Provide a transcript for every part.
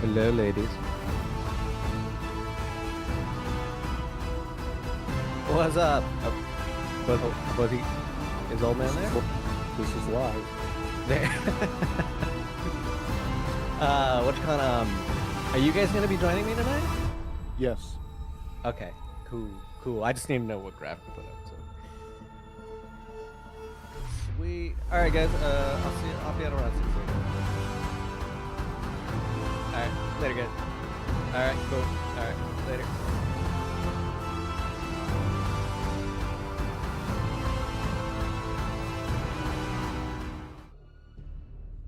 Hello, ladies. What's up? Was he? Is old man there? This is live. There. What kind of? Are you guys gonna be joining me tonight? Yes. Okay. Cool. I just need to know what graphic to put up. So. Sweet. All right, guys. I'll be out around 6 later. All right. Later, guys. All right. Cool. All right. Later.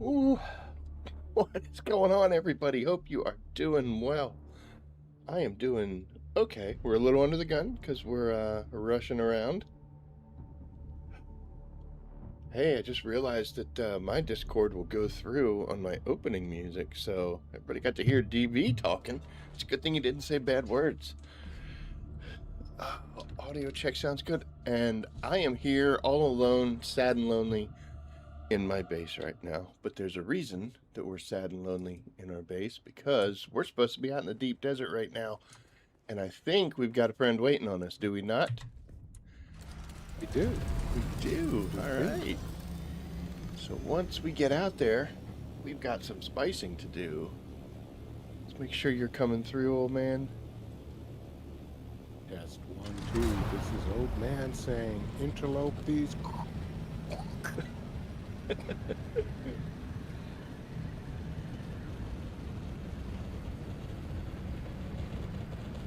Ooh, what is going on, everybody? Hope you are doing well. I am doing okay. We're a little under the gun because we're rushing around. Hey, I just realized that my Discord will go through on my opening music, so everybody got to hear DV talking. It's a good thing you didn't say bad words. Audio check sounds good, and I am here all alone, sad and lonely in my base right now. But there's a reason that we're sad and lonely in our base, because we're supposed to be out in the deep desert right now, and I think we've got a friend waiting on us, do we not? We do. We do. All right. So once we get out there, we've got some spicing to do. Let's make sure you're coming through, old man. Test 1, 2. This is old man saying, interlope these.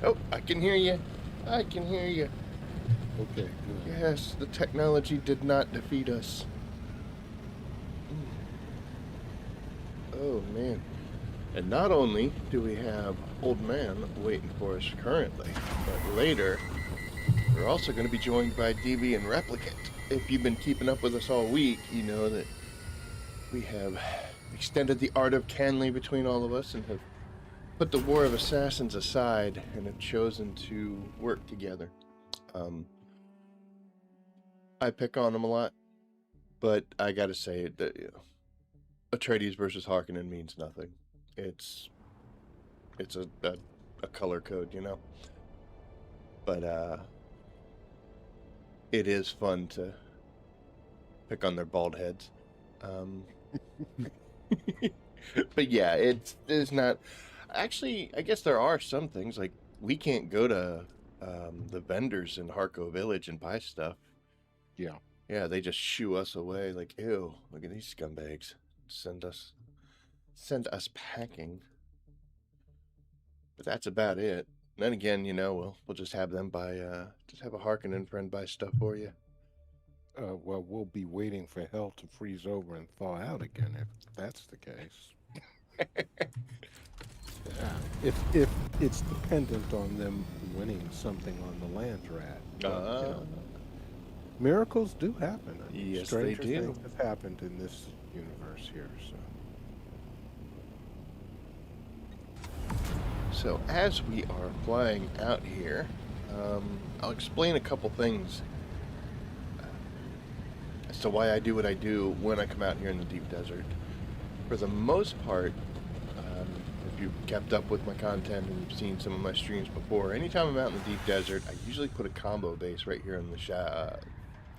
Oh, I can hear you. I can hear you. Okay, good. Yes, the technology did not defeat us. Oh, man. And not only do we have Old Man waiting for us currently, but later, we're also going to be joined by DB and Replicant. If you've been keeping up with us all week, you know that we have extended the art of Canley between all of us and have put the War of Assassins aside and have chosen to work together. I pick on them a lot, but I gotta say that Atreides versus Harkonnen means nothing. It's a color code, you know. But it is fun to pick on their bald heads. But yeah, it's not. Actually, I guess there are some things, like we can't go to the vendors in Harko Village and buy stuff. Yeah. Yeah, they just shoo us away. Like, ew, look at these scumbags. Send us packing. But that's about it. And then again, you know, we'll just have them buy. Just have a Harkonnen friend buy stuff for you. Well, we'll be waiting for hell to freeze over and thaw out again if that's the case. Yeah. If it's dependent on them winning something on the land rat. You know, miracles do happen. I mean, Yes, stranger they do. things have happened in this universe here. So as we are flying out here, I'll explain a couple things as to why I do what I do when I come out here in the deep desert. For the most part, if you've kept up with my content and you've seen some of my streams before, anytime I'm out in the deep desert, I usually put a combo base right here on the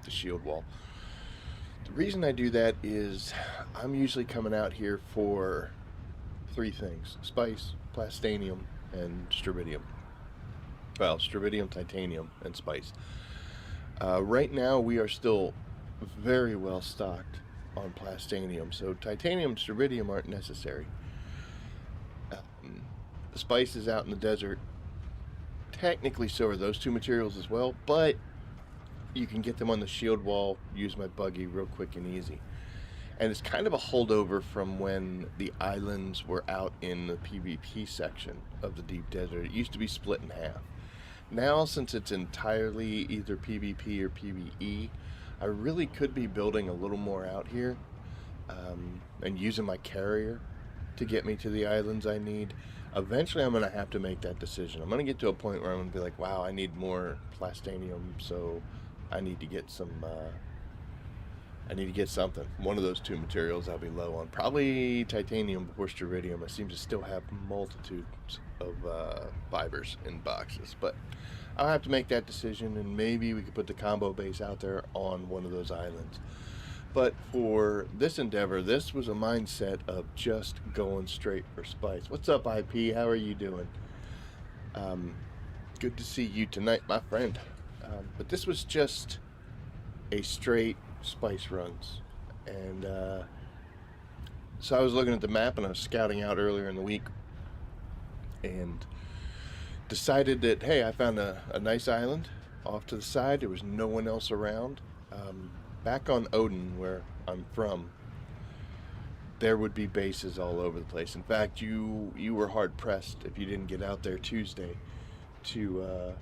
shield wall. The reason I do that is I'm usually coming out here for three things: spice, plastanium, and strontium. Well, strontium, titanium, and spice. Right now we are still very well stocked on plastanium, so titanium and strontium aren't necessary. The spice is out in the desert. Technically so are those two materials as well, but you can get them on the shield wall, use my buggy real quick and easy. And it's kind of a holdover from when the islands were out in the PvP section of the deep desert. It used to be split in half. Now, since it's entirely either PvP or PvE, I really could be building a little more out here and using my carrier to get me to the islands I need. Eventually, I'm going to have to make that decision. I'm going to get to a point where I'm going to be like, wow, I need more plastanium, so I need to get some I need to get something. One of those two materials I'll be low on. Probably titanium before stridium. I seem to still have multitudes of fibers in boxes, but I'll have to make that decision, and maybe we could put the combo base out there on one of those islands. But for this endeavor, this was a mindset of just going straight for spice. What's up, IP? How are you doing? Good to see you tonight, my friend. But this was just a straight spice runs. And so I was looking at the map and I was scouting out earlier in the week and decided that, hey, I found a nice island off to the side. There was no one else around. Back on Odin, where I'm from, there would be bases all over the place. In fact, you were hard pressed if you didn't get out there Tuesday to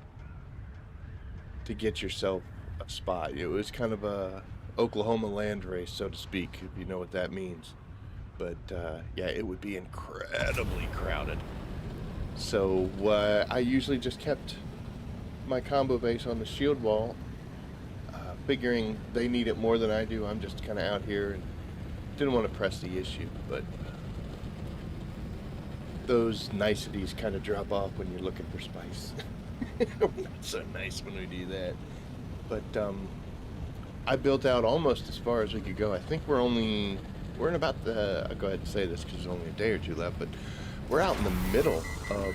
get yourself a spot. It was kind of a Oklahoma land race, so to speak, if you know what that means. But yeah, it would be incredibly crowded. So I usually just kept my combo base on the shield wall, figuring they need it more than I do. I'm just kind of out here and didn't want to press the issue, but those niceties kind of drop off when you're looking for spice. We're not so nice when we do that. But I built out almost as far as we could go. I think we're in about I'll go ahead and say this because there's only a day or two left, but we're out in the middle of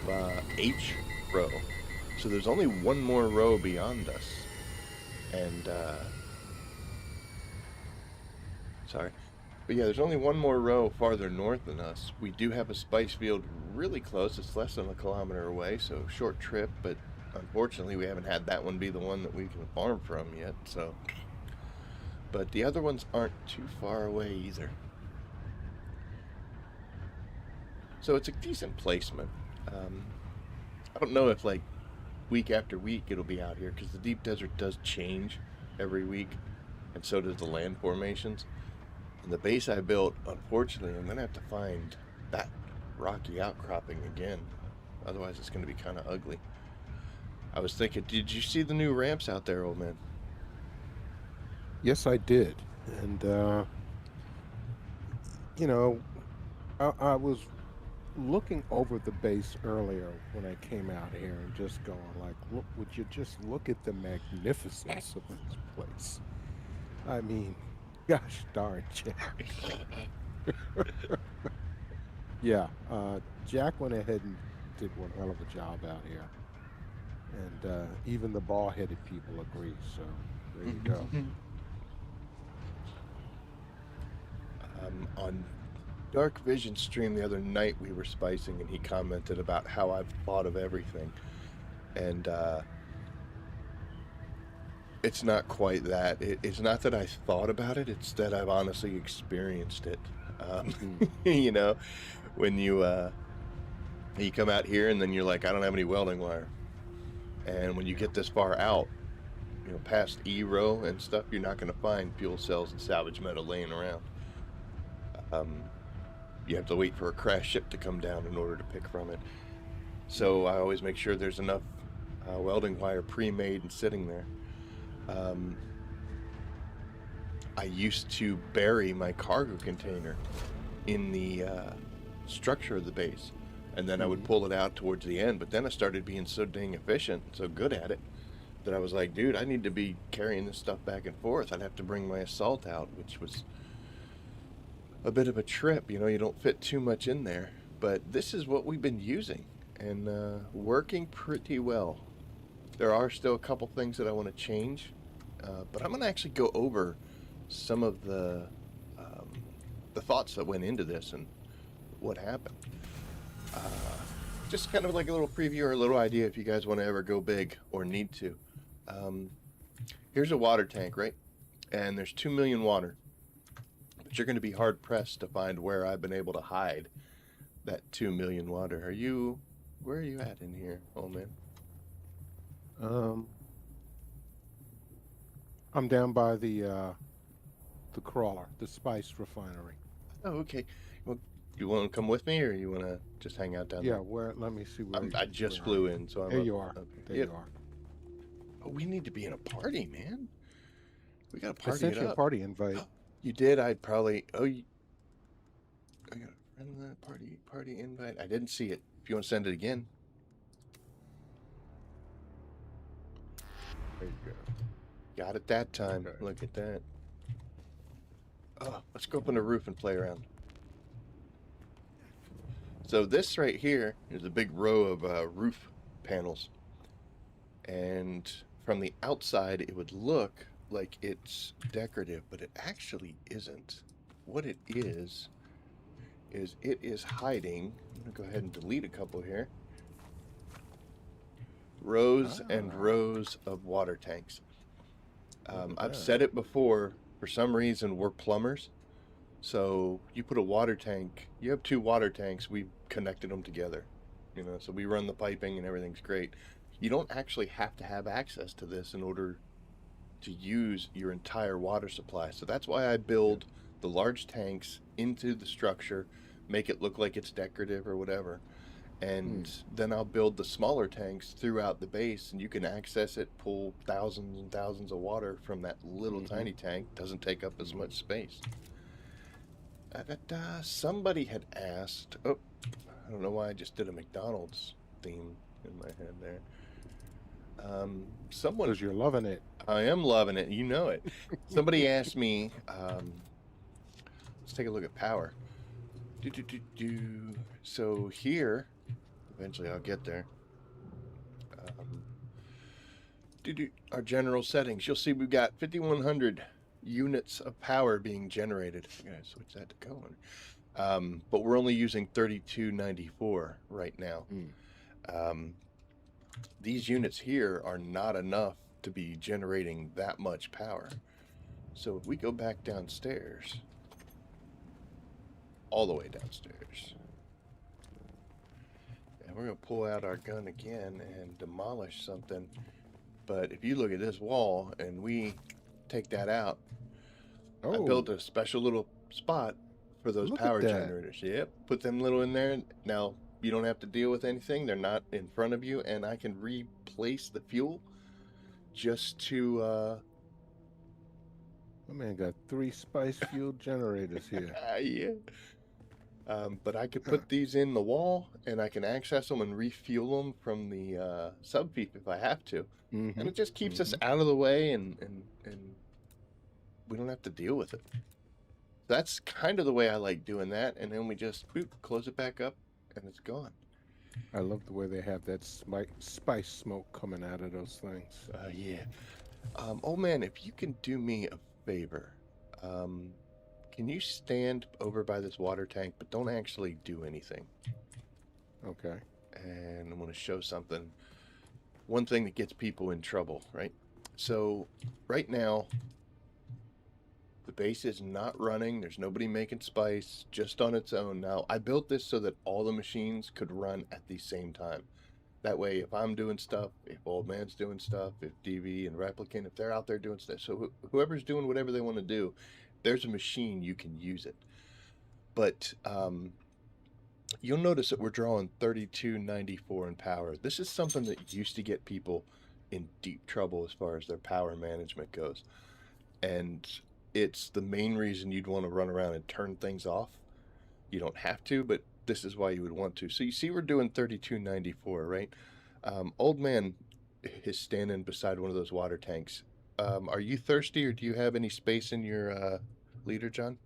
H row. So there's only one more row beyond us. And, sorry. But yeah, there's only one more row farther north than us. We do have a spice field really close. It's less than a kilometer away, so short trip, but unfortunately we haven't had that one be the one that we can farm from yet, so. But the other ones aren't too far away either. So it's a decent placement. I don't know if like week after week it'll be out here, because the deep desert does change every week, and so does the land formations. And the base I built, unfortunately, I'm gonna have to find that rocky outcropping again, otherwise it's gonna be kind of ugly. I was thinking, did you see the new ramps out there, old man? Yes, I did. And, you know, I was looking over the base earlier when I came out here and just going like, look, would you just look at the magnificence of this place? I mean, gosh darn, Jack. Yeah, Jack went ahead and did one hell of a job out here. And even the bald-headed people agree, so there you go. On Dark Vision stream the other night, we were spicing, and he commented about how I've thought of everything. And it's not quite that. It's not that I thought about it, it's that I've honestly experienced it. You know, when you come out here and then you're like, I don't have any welding wire. And when you get this far out, you know, past E row and stuff, you're not going to find fuel cells and salvage metal laying around. You have to wait for a crash ship to come down in order to pick from it. So I always make sure there's enough welding wire pre-made and sitting there. I used to bury my cargo container in the structure of the base, and then I would pull it out towards the end. But then I started being so dang efficient, so good at it, that I was like, dude, I need to be carrying this stuff back and forth. I'd have to bring my assault out, which was a bit of a trip. You know, you don't fit too much in there. But this is what we've been using, and working pretty well. There are still a couple things that I want to change, but I'm going to actually go over some of the thoughts that went into this and what happened. Just kind of like a little preview or a little idea if you guys want to ever go big or need to. Here's a water tank, right? And there's 2 million water. But you're going to be hard pressed to find where I've been able to hide that 2 million water. Where are you at in here, old man? I'm down by the crawler, the spice refinery. Oh, okay. Well, you want to come with me, or you want to just hang out down there? Yeah, where? Let me see where. I just flew in, so I'm There up. you are. Okay. There Yep. you are. Oh, we need to be in a party, man. We got to I party sent it you a up. party invite. You did. I'd probably. Oh, I got a friend that party invite. I didn't see it. If you want to send it again, There you go. got it that time. Okay. Look at that. Oh, let's go up on the roof and play around. So this right here is a big row of roof panels, and from the outside it would look like it's decorative, but it actually isn't. What it is it is hiding. I'm gonna go ahead and delete a couple here. Rows and rows of water tanks. I've said it before. For some reason, we're plumbers. So you put a water tank, you have two water tanks, we've connected them together. So we run the piping and everything's great. You don't actually have to have access to this in order to use your entire water supply. So that's why I build the large tanks into the structure, make it look like it's decorative or whatever. And then I'll build the smaller tanks throughout the base, and you can access it, pull thousands and thousands of water from that little tiny tank. Doesn't take up as much space. Somebody had asked, oh, I don't know why I just did a McDonald's theme in my head there. Someone, Because you're loving it. I am loving it, you know it. Somebody asked me, let's take a look at power. So here, eventually I'll get there. Our general settings, you'll see we've got 5,100 units of power being generated. I'm gonna switch that to color. But we're only using 3294 right now. These units here are not enough to be generating that much power. So if we go back downstairs, all the way downstairs, and we're going to pull out our gun again and demolish something. But if you look at this wall and we take that out, I built a special little spot for those power generators. Yep, put them little in there. Now you don't have to deal with anything. They're not in front of you, and I can replace the fuel just to My man got 3 spice fuel generators here. yeah. But I could put these in the wall, and I can access them and refuel them from the subfeed if I have to. And it just keeps us out of the way, and we don't have to deal with it. That's kind of the way I like doing that, and then we just close it back up, and it's gone. I love the way they have that spice smoke coming out of those things. Yeah. Old man, if you can do me a favor, can you stand over by this water tank, but don't actually do anything? Okay. And I'm going to show something. One thing that gets people in trouble, right? So right now, the base is not running. There's nobody making spice, just on its own. Now, I built this so that all the machines could run at the same time. That way, if I'm doing stuff, if Old Man's doing stuff, if DV and Replicant, if they're out there doing stuff, so whoever's doing whatever they want to do, there's a machine, you can use it. But you'll notice that we're drawing 3294 in power. This is something that used to get people in deep trouble as far as their power management goes. And it's the main reason you'd want to run around and turn things off. You don't have to, but this is why you would want to. So you see we're doing 3294, right? Old Man is standing beside one of those water tanks. Are you thirsty, or do you have any space in your leader, John?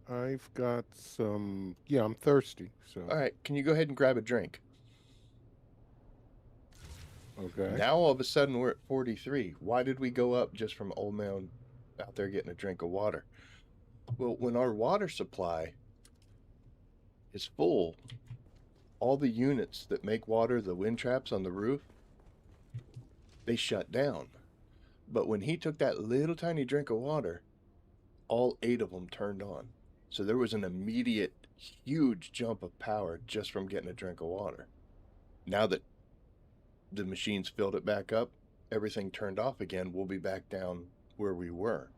I've got some. Yeah, I'm thirsty. So. All right, can you go ahead and grab a drink? Okay. Now all of a sudden we're at 43. Why did we go up just from Old Man out there getting a drink of water? Well, when our water supply is full, all the units that make water, the wind traps on the roof, they shut down. But when he took that little tiny drink of water, all 8 of them turned on. So there was an immediate huge jump of power just from getting a drink of water. Now that the machines filled it back up, everything turned off again, we'll be back down where we were.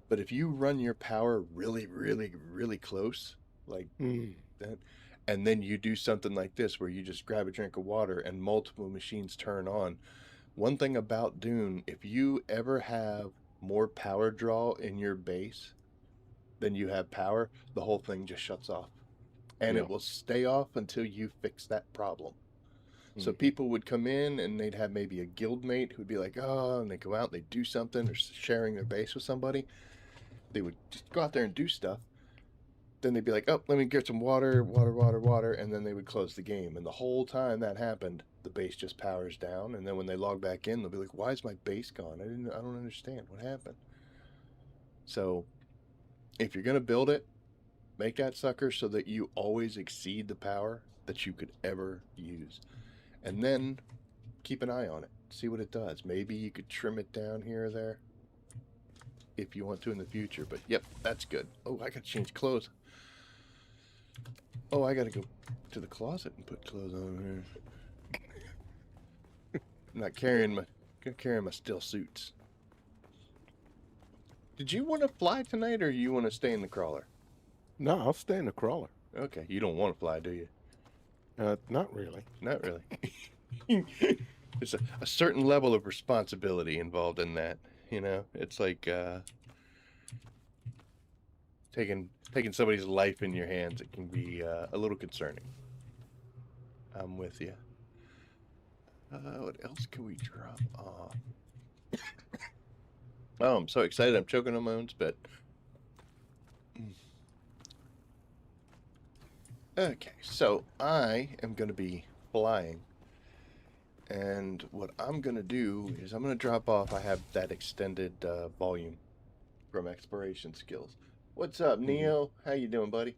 But if you run your power really, really, really close, like that, and then you do something like this where you just grab a drink of water and multiple machines turn on. One thing about Dune, if you ever have more power draw in your base than you have power, the whole thing just shuts off. And Yeah. it will stay off until you fix that problem. So Mhm. people would come in and they'd have maybe a guild mate who'd be like, oh, and they go out and they do something, or sharing their base with somebody. They would just go out there and do stuff. Then they'd be like, oh, let me get some water, and then they would close the game. And the whole time that happened, the base just powers down. And then when they log back in, they'll be like, why is my base gone? I don't understand what happened. So if you're gonna build it, make that sucker so that you always exceed the power that you could ever use. And then keep an eye on it. See what it does. Maybe you could trim it down here or there if you want to in the future. But yep, that's good. Oh, I gotta change clothes. Oh, I gotta go to the closet and put clothes on here. I'm not carrying my steel suits. Did you want to fly tonight, or you want to stay in the crawler? No, I'll stay in the crawler. Okay, you don't want to fly, do you? Not really. Not really. There's a certain level of responsibility involved in that. You know, it's like taking somebody's life in your hands. It can be a little concerning. I'm with you. What else can we drop off? Oh, I'm so excited. I'm choking on my own spit. Okay, so I am going to be flying. And what I'm going to do is I'm going to drop off. I have that extended volume from exploration skills. What's up, Neo? How you doing, buddy?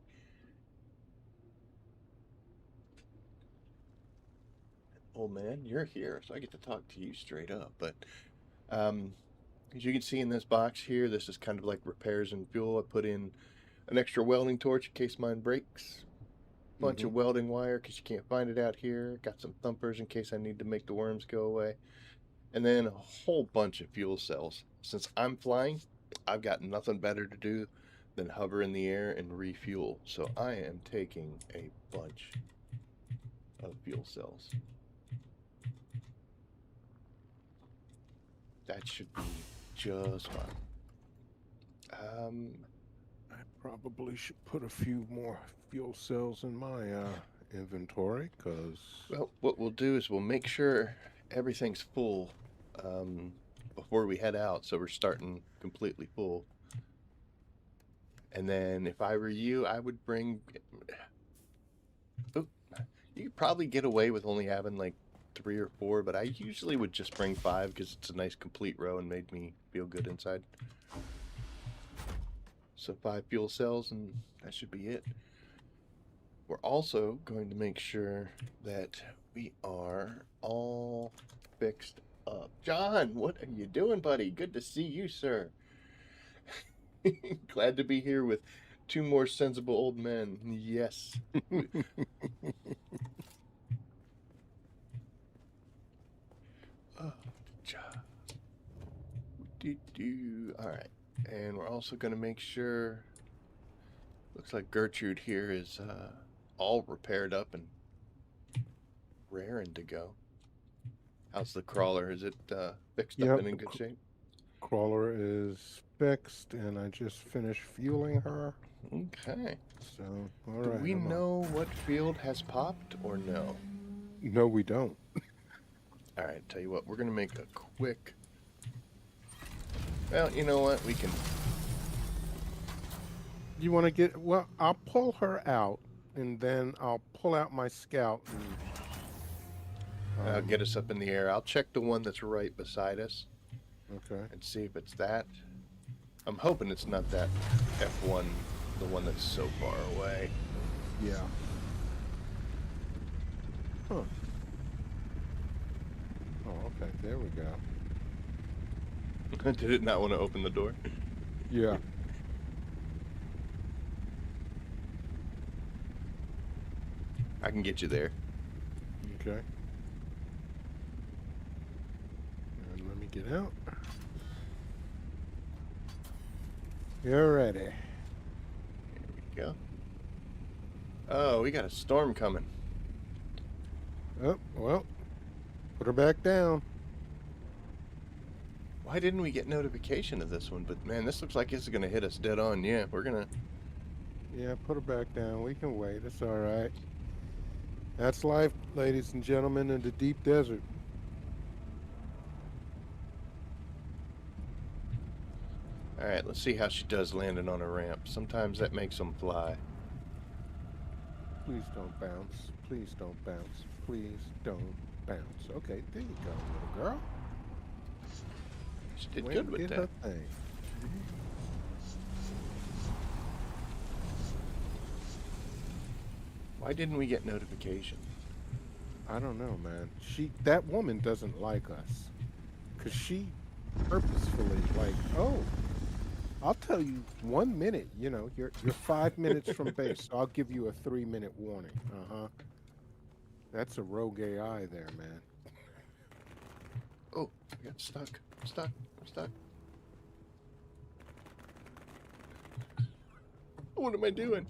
Oh, man, you're here, so I get to talk to you straight up. But as you can see in this box here, this is kind of like repairs and fuel. I put in an extra welding torch in case mine breaks. Bunch of welding wire because you can't find it out here. Got some thumpers in case I need to make the worms go away. And then a whole bunch of fuel cells. Since I'm flying, I've got nothing better to do than hover in the air and refuel. So I am taking a bunch of fuel cells. That should be just fine. I probably should put a few more fuel cells in my inventory, because... Well, what we'll do is we'll make sure everything's full before we head out, so we're starting completely full. And then if I were you, I would bring... Oh, you could probably get away with only having like 3 or 4, but I usually would just bring 5 because it's a nice complete row and made me feel good inside. So 5 fuel cells, and that should be it. We're also going to make sure that we are all fixed up. John, what are you doing, buddy? Good to see you, sir. Glad to be here with 2 more sensible old men. Yes. Oh, John. All right. And we're also going to make sure, looks like Gertrude here is all repaired up and raring to go. How's the crawler? Is it fixed up and in good shape? Crawler is fixed, and I just finished fueling her. Okay. So, all Do right. we know what field has popped or no? No, we don't. All right, tell you what, we're going to make a quick... Well, you know what? We can... You want to get... Well, I'll pull her out, and then I'll pull out my scout and... get us up in the air. I'll check the one that's right beside us. Okay. And see if it's that. I'm hoping it's not that F1, the one that's so far away. Yeah. Huh. Oh, okay. There we go. Did it not want to open the door? Yeah. I can get you there. Okay. And let me get out. You're ready. There we go. Oh, we got a storm coming. Oh, well. Put her back down. Why didn't we get notification of this one? But man, this looks like it's gonna hit us dead on. Yeah, we're gonna. Yeah, put her back down. We can wait. It's all right. That's life, ladies and gentlemen, in the deep desert. All right, let's see how she does landing on a ramp. Sometimes that makes them fly. Please don't bounce. Please don't bounce. Please don't bounce. Okay, there you go, little girl. She did Way good to with get that. her thing. Why didn't we get notification? I don't know, man. That woman doesn't like us, 'cause she purposefully like, oh, I'll tell you 1 minute. You know, you're 5 minutes from base, so I'll give you a 3-minute warning. That's a rogue AI there, man. Oh, I got stuck. I'm stuck. I'm stuck. What am I doing?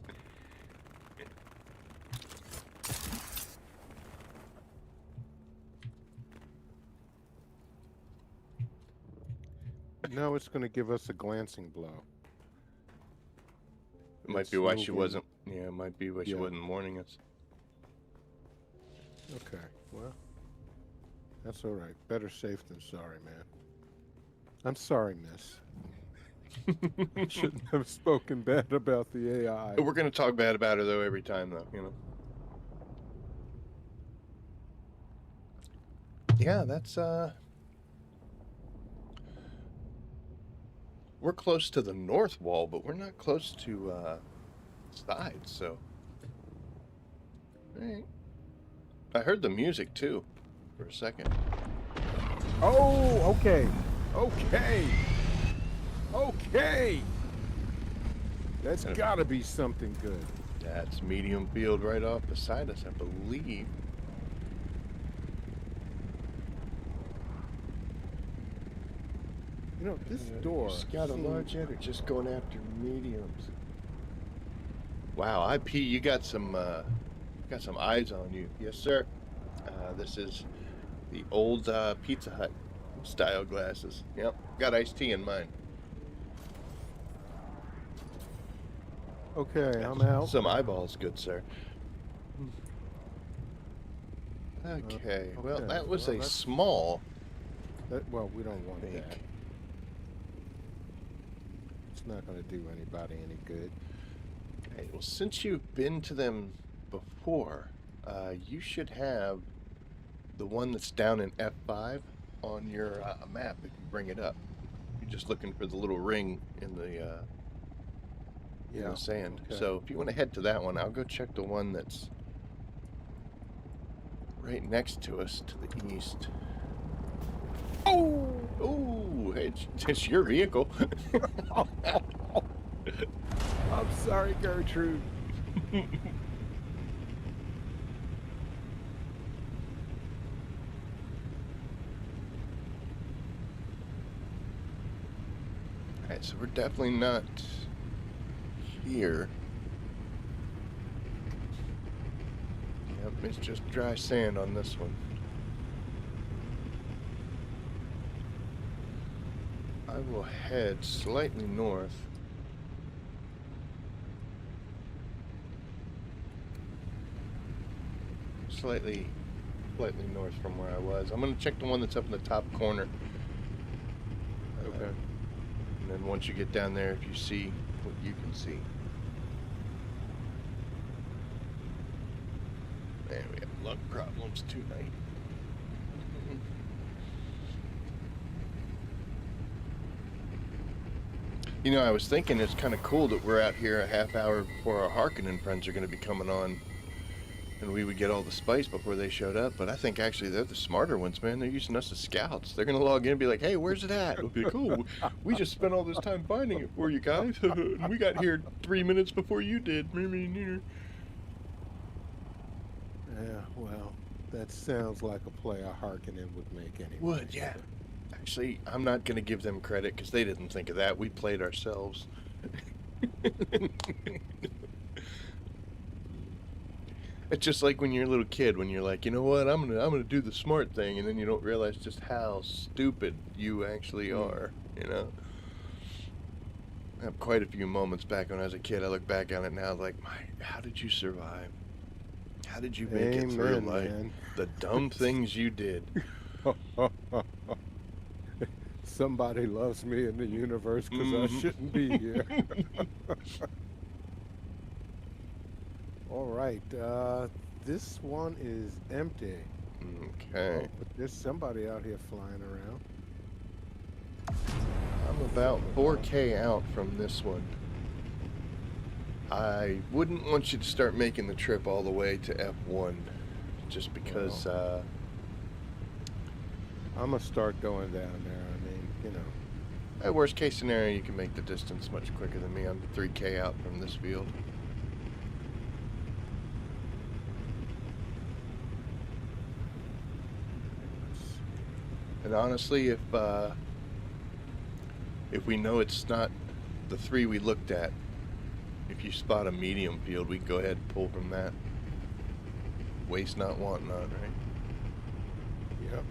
No, it's going to give us a glancing blow. It might It's be why she moving. wasn't. Yeah, it might be why she Yeah. wasn't warning us. Okay, well, that's all right. Better safe than sorry, man. I'm sorry, miss. Shouldn't have spoken bad about the AI. We're gonna talk bad about her though every time, though. You know. Yeah, that's we're close to the north wall, but we're not close to sides. So, all right. I heard the music too, for a second. Oh, okay. Okay. Okay. That's gotta be something good. That's medium field right off beside us, I believe. You know, this door. Scout a seems- large yet, or just going after mediums? Wow, IP, you got some eyes on you. Yes, sir. This is the old Pizza Hut style glasses. Yep, got iced tea in mine. Okay, I'm out. Some eyeballs, good sir. Okay, well, okay. that was Well, a that's- small. Well, we don't want Fake. that. It's not going to do anybody any good. Hey, well, since you've been to them before, you should have the one that's down in F5 on your map if you bring it up. You're just looking for the little ring in the sand. okay. So if you want to head to that one, I'll go check the one that's right next to us to the east. Oh, it's your vehicle. I'm sorry, Gertrude. Alright, so we're definitely not here. Yep, it's just dry sand on this one. I will head slightly north. Slightly north from where I was. I'm going to check the one that's up in the top corner. Okay. And then once you get down there, if you see what you can see. Man, we have lung problems tonight. You know, I was thinking it's kind of cool that we're out here a half hour before our Harkonnen friends are going to be coming on, and we would get all the spice before they showed up. But I think actually they're the smarter ones, man. They're using us as scouts. They're going to log in and be like, hey, where's it at? We'll be cool. We just spent all this time finding it for you guys. And we got here 3 minutes before you did. Yeah, well, that sounds like a play a Harkonnen would make anyway. Would, yeah. Actually, I'm not going to give them credit because they didn't think of that. We played ourselves. It's just like when you're a little kid, when you're like, you know what, I'm gonna do the smart thing, and then you don't realize just how stupid you actually are. You know. I have quite a few moments back when I was a kid. I look back on it now, like, how did you survive? How did you make it through Amen, life? man. The dumb things you did. Somebody loves me in the universe because I shouldn't be here. All right. This one is empty. Okay. Oh, but there's somebody out here flying around. I'm about 4K out from this one. I wouldn't want you to start making the trip all the way to F1 just because I'm going to start going down there. I mean, you know. at worst case scenario, you can make the distance much quicker than me. I'm 3K out from this field. And honestly, if we know it's not the 3 we looked at, if you spot a medium field, we can go ahead and pull from that. Waste not, want not, right? Yep.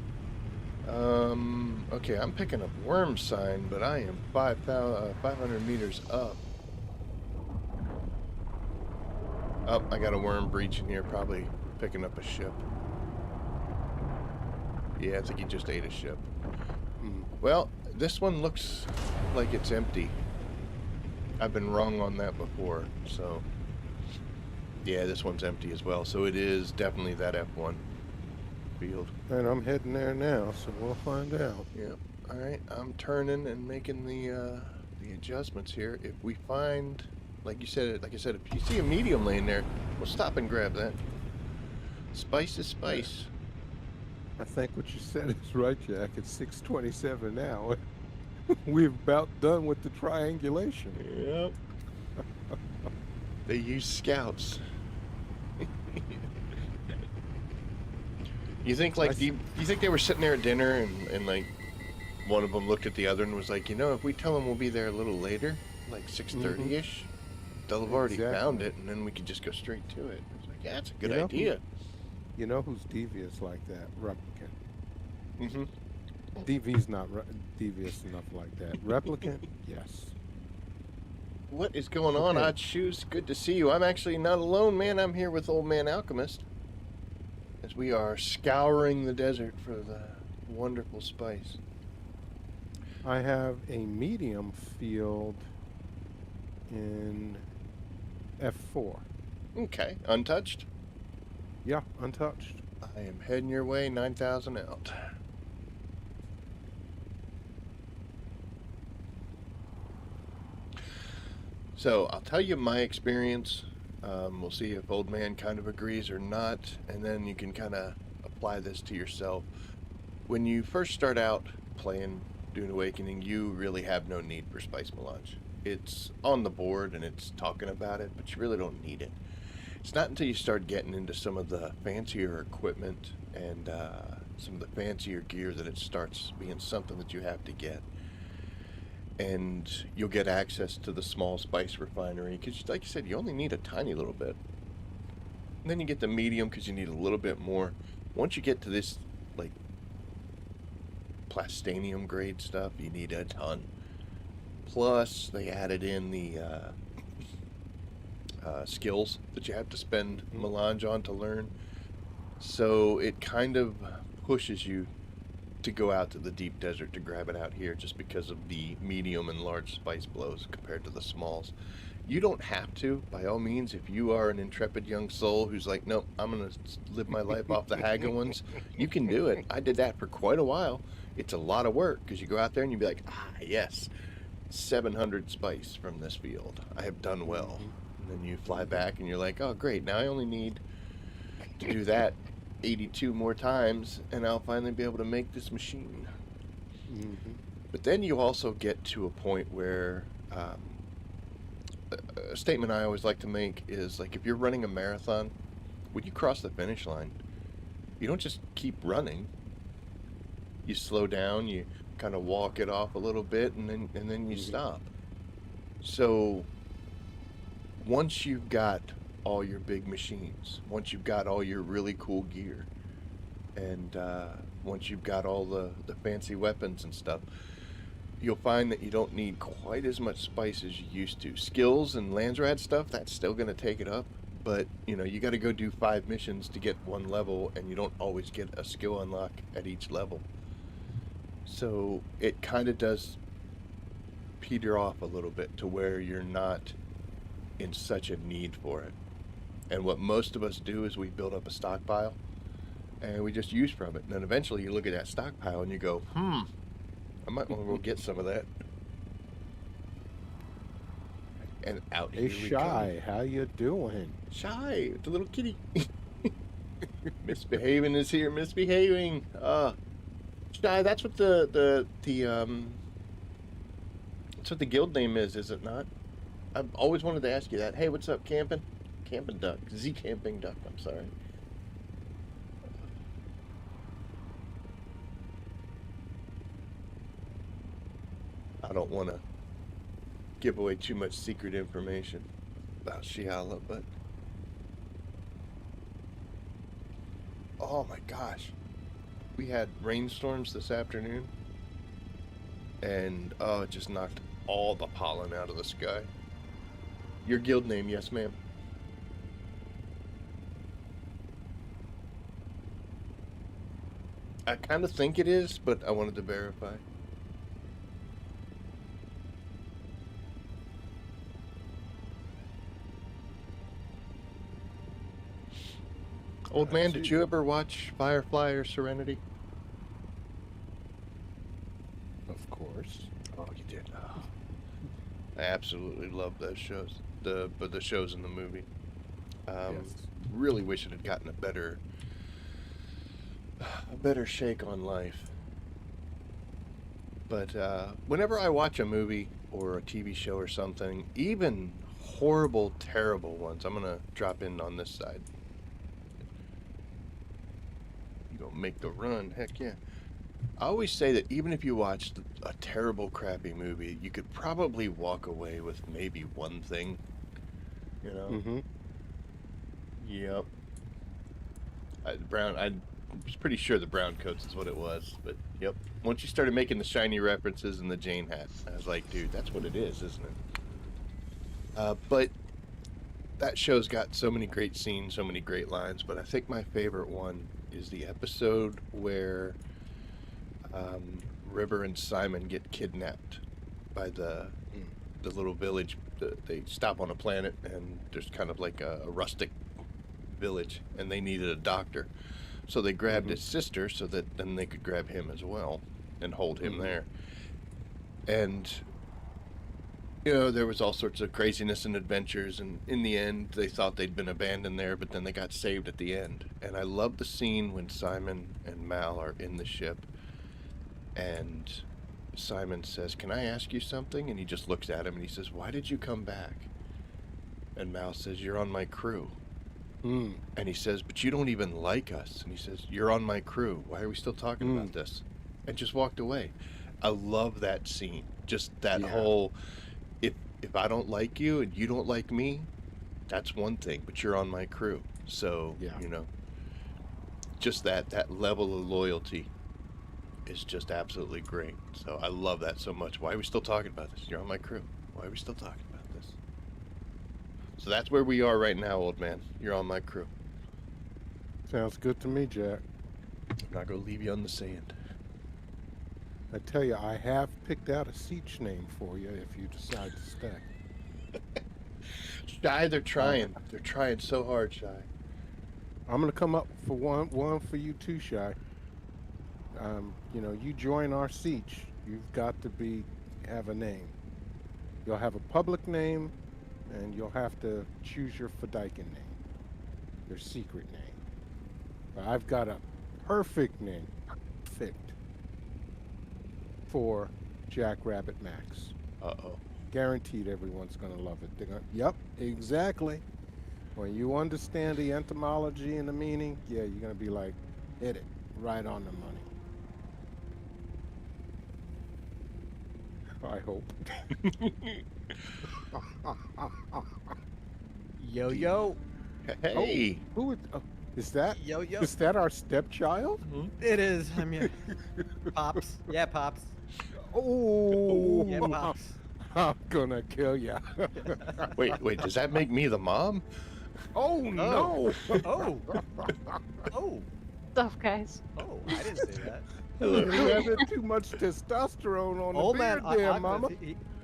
Okay, I'm picking up worm sign, but I am 500 meters up. Oh, I got a worm breach in here, probably picking up a ship. Yeah, I think he just ate a ship. Well, this one looks like it's empty. I've been wrong on that before, so... Yeah, this one's empty as well, so it is definitely that F1 field. And I'm heading there now, so we'll find out. Yep. Alright, I'm turning and making the adjustments here. If we find, like I said, if you see a medium laying there, we'll stop and grab that. Spice is spice. I think what you said is right, Jack. It's 6:27 now. We're about done with the triangulation. Yep. They use scouts. You think like you think they were sitting there at dinner and like one of them looked at the other and was like, you know, if we tell them we'll be there a little later, like 6:30ish, they'll have already found it, and then we could just go straight to it. It's like, yeah, that's a good idea. You know who's devious like that? Replicant. Mm-hmm. DV's not devious enough like that. Replicant, yes. What is going on, Odd Shoes? Good to see you. I'm actually not alone, man. I'm here with Old Man Alchemist, as we are scouring the desert for the wonderful spice. I have a medium field in F4. Okay, untouched? Yeah, untouched. I am heading your way, 9,000 out. So, I'll tell you my experience. We'll see if Old Man kind of agrees or not, and then you can kind of apply this to yourself. When you first start out playing Dune Awakening, you really have no need for Spice Melange. It's on the board and it's talking about it, but you really don't need it. It's not until you start getting into some of the fancier equipment and some of the fancier gear that it starts being something that you have to get. And you'll get access to the small spice refinery because, like you said, you only need a tiny little bit. And then you get the medium because you need a little bit more. Once you get to this, like, plastanium grade stuff, you need a ton. Plus, they added in the skills that you have to spend melange on to learn. So it kind of pushes you to go out to the deep desert to grab it out here just because of the medium and large spice blows compared to the smalls. You don't have to, by all means. If you are an intrepid young soul who's like, nope, I'm going to live my life off the Haga ones, you can do it. I did that for quite a while. It's a lot of work because you go out there and you be like, yes, 700 spice from this field. I have done well. And then you fly back and you're like, oh, great, now I only need to do that 82 more times and I'll finally be able to make this machine. But then you also get to a point where a statement I always like to make is, like, if you're running a marathon, when you cross the finish line, you don't just keep running. You slow down, you kind of walk it off a little bit, and then you stop. So once you've got all your big machines, once you've got all your really cool gear, and once you've got all the fancy weapons and stuff, you'll find that you don't need quite as much spice as you used to. Skills and Landsrad stuff, that's still going to take it up. But, you know, you got to go do 5 missions to get one level, and you don't always get a skill unlock at each level. So it kind of does peter off a little bit to where you're not in such a need for it. And what most of us do is we build up a stockpile, and we just use from it. And then eventually you look at that stockpile and you go, I might want to go get some of that. And out Hey, here we Shy, how you doing? Shy, the little kitty. Misbehaving is here, misbehaving. Shy, that's what that's what the guild name is it not? I've always wanted to ask you that. Hey, what's up, camping? Camping duck. Z camping duck, I'm sorry. I don't want to give away too much secret information about Shiala, but oh my gosh, we had rainstorms this afternoon, and it just knocked all the pollen out of the sky. Your guild name, yes ma'am. I kind of think it is, but I wanted to verify. Old man, did you ever watch Firefly or Serenity? Of course. Oh, you did. Oh. I absolutely love those shows. The shows in the movie. Yes. Really wish it had gotten a better shake on life. But whenever I watch a movie or a TV show or something, even horrible, terrible ones, I'm gonna drop in on this side. Make the run, heck yeah. I always say that even if you watched a terrible crappy movie, you could probably walk away with maybe one thing, you know. Yep. I was pretty sure the brown coats is what it was, but yep, once you started making the shiny references and the Jane hat, I was like, dude, that's what it is, isn't it? But that show's got so many great scenes, so many great lines, but I think my favorite one is the episode where River and Simon get kidnapped by the little village. They stop on a planet, and there's kind of like a rustic village, and they needed a doctor. So they grabbed his sister so that then they could grab him as well and hold him there. And you know, there was all sorts of craziness and adventures, and in the end, they thought they'd been abandoned there, but then they got saved at the end. And I love the scene when Simon and Mal are in the ship, and Simon says, "Can I ask you something?" And he just looks at him, and he says, "Why did you come back?" And Mal says, "You're on my crew." And he says, "But you don't even like us." And he says, "You're on my crew. Why are we still talking about this?" And just walked away. I love that scene. Just that whole... If I don't like you and you don't like me, that's one thing, but you're on my crew. So, you know, just that level of loyalty is just absolutely great. So I love that so much. Why are we still talking about this? You're on my crew. Why are we still talking about this? So that's where we are right now, old man. You're on my crew. Sounds good to me, Jack. I'm not going to leave you on the sand. I tell you, I have picked out a siege name for you if you decide to stay. Shy, they're trying. They're trying so hard, Shy. I'm gonna come up for one for you too, Shy. You know, you join our siege, you've got to have a name. You'll have a public name, and you'll have to choose your Fedaykin name, your secret name. But I've got a perfect name, perfect, for Jack Rabbit Max. Uh-oh. Guaranteed everyone's going to love it. They're gonna, yep, exactly. When you understand the etymology and the meaning, yeah, you're going to be like, hit it, right on the money. I hope. Yo, yo. Hey. Who is that? Yo, yo. Is that our stepchild? It is. I'm your pops. Yeah, pops. Oh, Yeah, pops. I'm gonna kill ya. Wait. Does that make me the mom? Oh no! Oh. Oh. Stuff, guys. Oh. I didn't say that. You're having too much testosterone on Old the man beard there, Octopus, mama.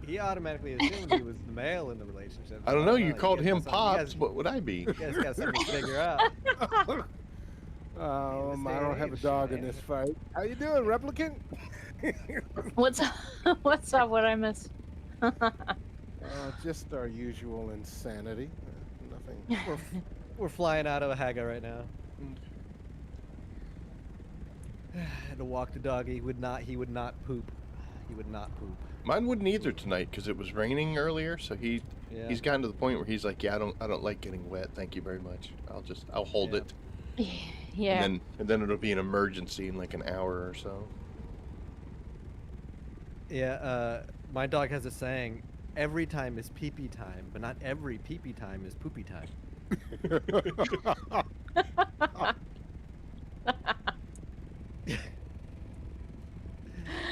he automatically assumed he was the male in the relationship. I don't know. You called him got Pops. What would I be? You guys got something to figure out. I don't have a dog in this fight. How you doing, replicant? What's up? What's up? What I miss? Just our usual insanity. Nothing. We're flying out of a Haga right now. Had to walk the dog. He would not poop. He would not poop. Mine wouldn't either tonight because it was raining earlier. So he's gotten to the point where he's like, yeah, I don't like getting wet. Thank you very much. I'll hold it. Yeah. And then it'll be an emergency in like an hour or so. Yeah. My dog has a saying: every time is pee-pee time, but not every pee-pee time is poopy time.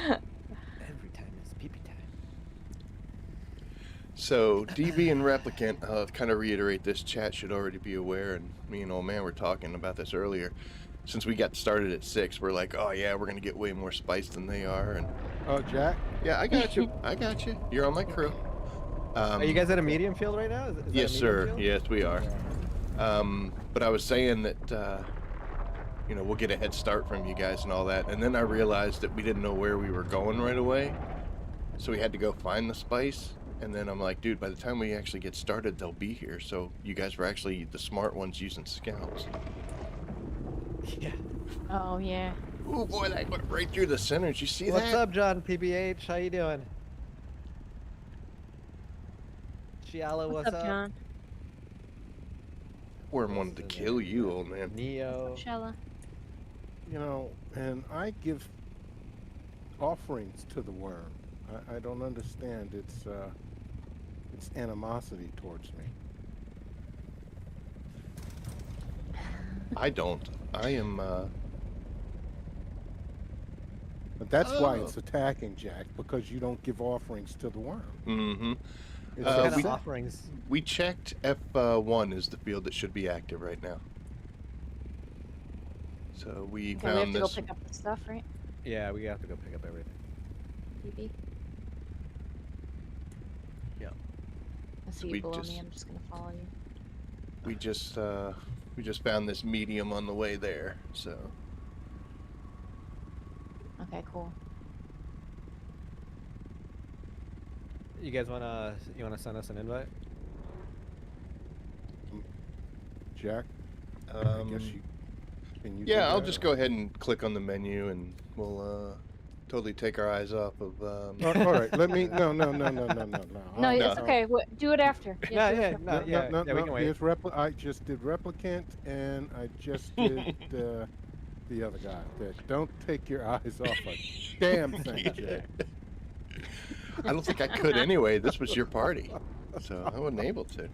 Every time is pee-pee time. So DB and Replicant, kind of reiterate this. Chat should already be aware, and me and old man were talking about this earlier. Since we got started at 6, we're like, oh yeah, we're gonna get way more spice than they are. And Oh, Jack. yeah, I got you. You're on my crew. Are you guys at a medium field right now? Is that a Yes, medium sir. field? Yes, we are. But I was saying that, we'll get a head start from you guys and all that. And then I realized that we didn't know where we were going right away. So we had to go find the spice. And then I'm like, dude, by the time we actually get started, they'll be here. So you guys were actually the smart ones using scouts. Yeah. Oh yeah. Oh boy, that went right through the center. Did you see What's that? up, John PBH? How you doing? Chiala, what's up? John? Worm wanted to kill you, old man. Neo. Shella. And I give offerings to the worm. I don't understand its animosity towards me. I don't. I am, But that's why Oh. it's attacking, Jack, because you don't give offerings to the worm. mm-hmm. It's What kind upset. of offerings? We checked F1 is the field that should be active right now. So we Okay, we have found to go this. pick up the stuff, right? Yeah, we have to go pick up everything. BB. Yeah. I see we you below just- me. I'm just gonna follow you. We just found this medium on the way there. So Okay, cool. You guys wanna send us an invite? Jack, I guess you can you do yeah, I'll that, just or- go ahead and click on the menu, and we'll totally take our eyes off of. All right, let me. No. No, no. it's okay. Do it after. No, do it yeah, after. no, yeah, yeah, we can wait. Here's I just did replicant, and I just did the other guy. Don't take your eyes off a damn thing, Jack. I don't think I could anyway. This was your party, so I wasn't able to.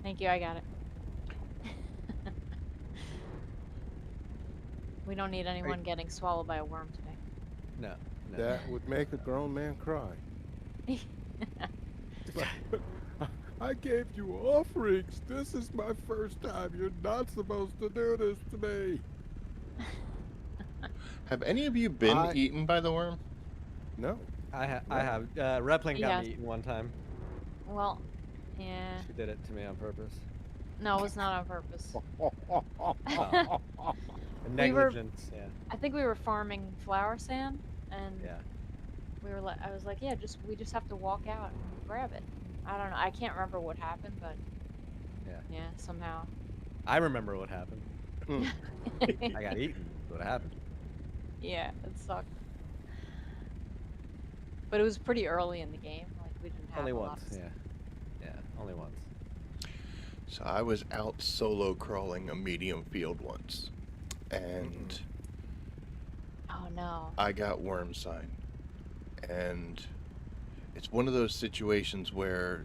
Thank you. I got it. We don't need anyone getting swallowed by a worm today. No. That would make a grown man cry. I gave you offerings. This is my first time. You're not supposed to do this to me. Have any of you been I- eaten by the worm? I No. have. Repling got Yes. me eaten one time. Well, yeah. She did it to me on purpose. No, it was not on purpose. Negligence. We were- Yeah. I think we were farming flower sand, and Yeah. we were like, I was like, yeah, we just have to walk out and grab it. I don't know. I can't remember what happened, but yeah, somehow. I remember what happened. Hmm. I got eaten. That's what happened. Yeah, it sucked. But it was pretty early in the game. Like we didn't have Only a lot once. of Yeah. Yeah. Only once. So I was out solo crawling a medium field once, and Oh no. I got worm sign. And it's one of those situations where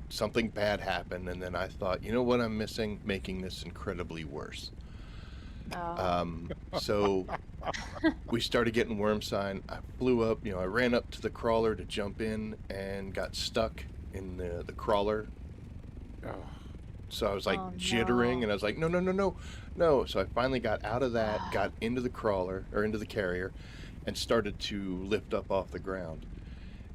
something bad happened, and then I thought, you know what I'm missing? Making this incredibly worse. Oh. So we started getting worm sign. I flew up, I ran up to the crawler to jump in and got stuck in the crawler. Oh, So I was like Oh, jittering, no. and I was like, no, no, no, no, no. So I finally got out of that, got into the crawler, or into the carrier, and started to lift up off the ground.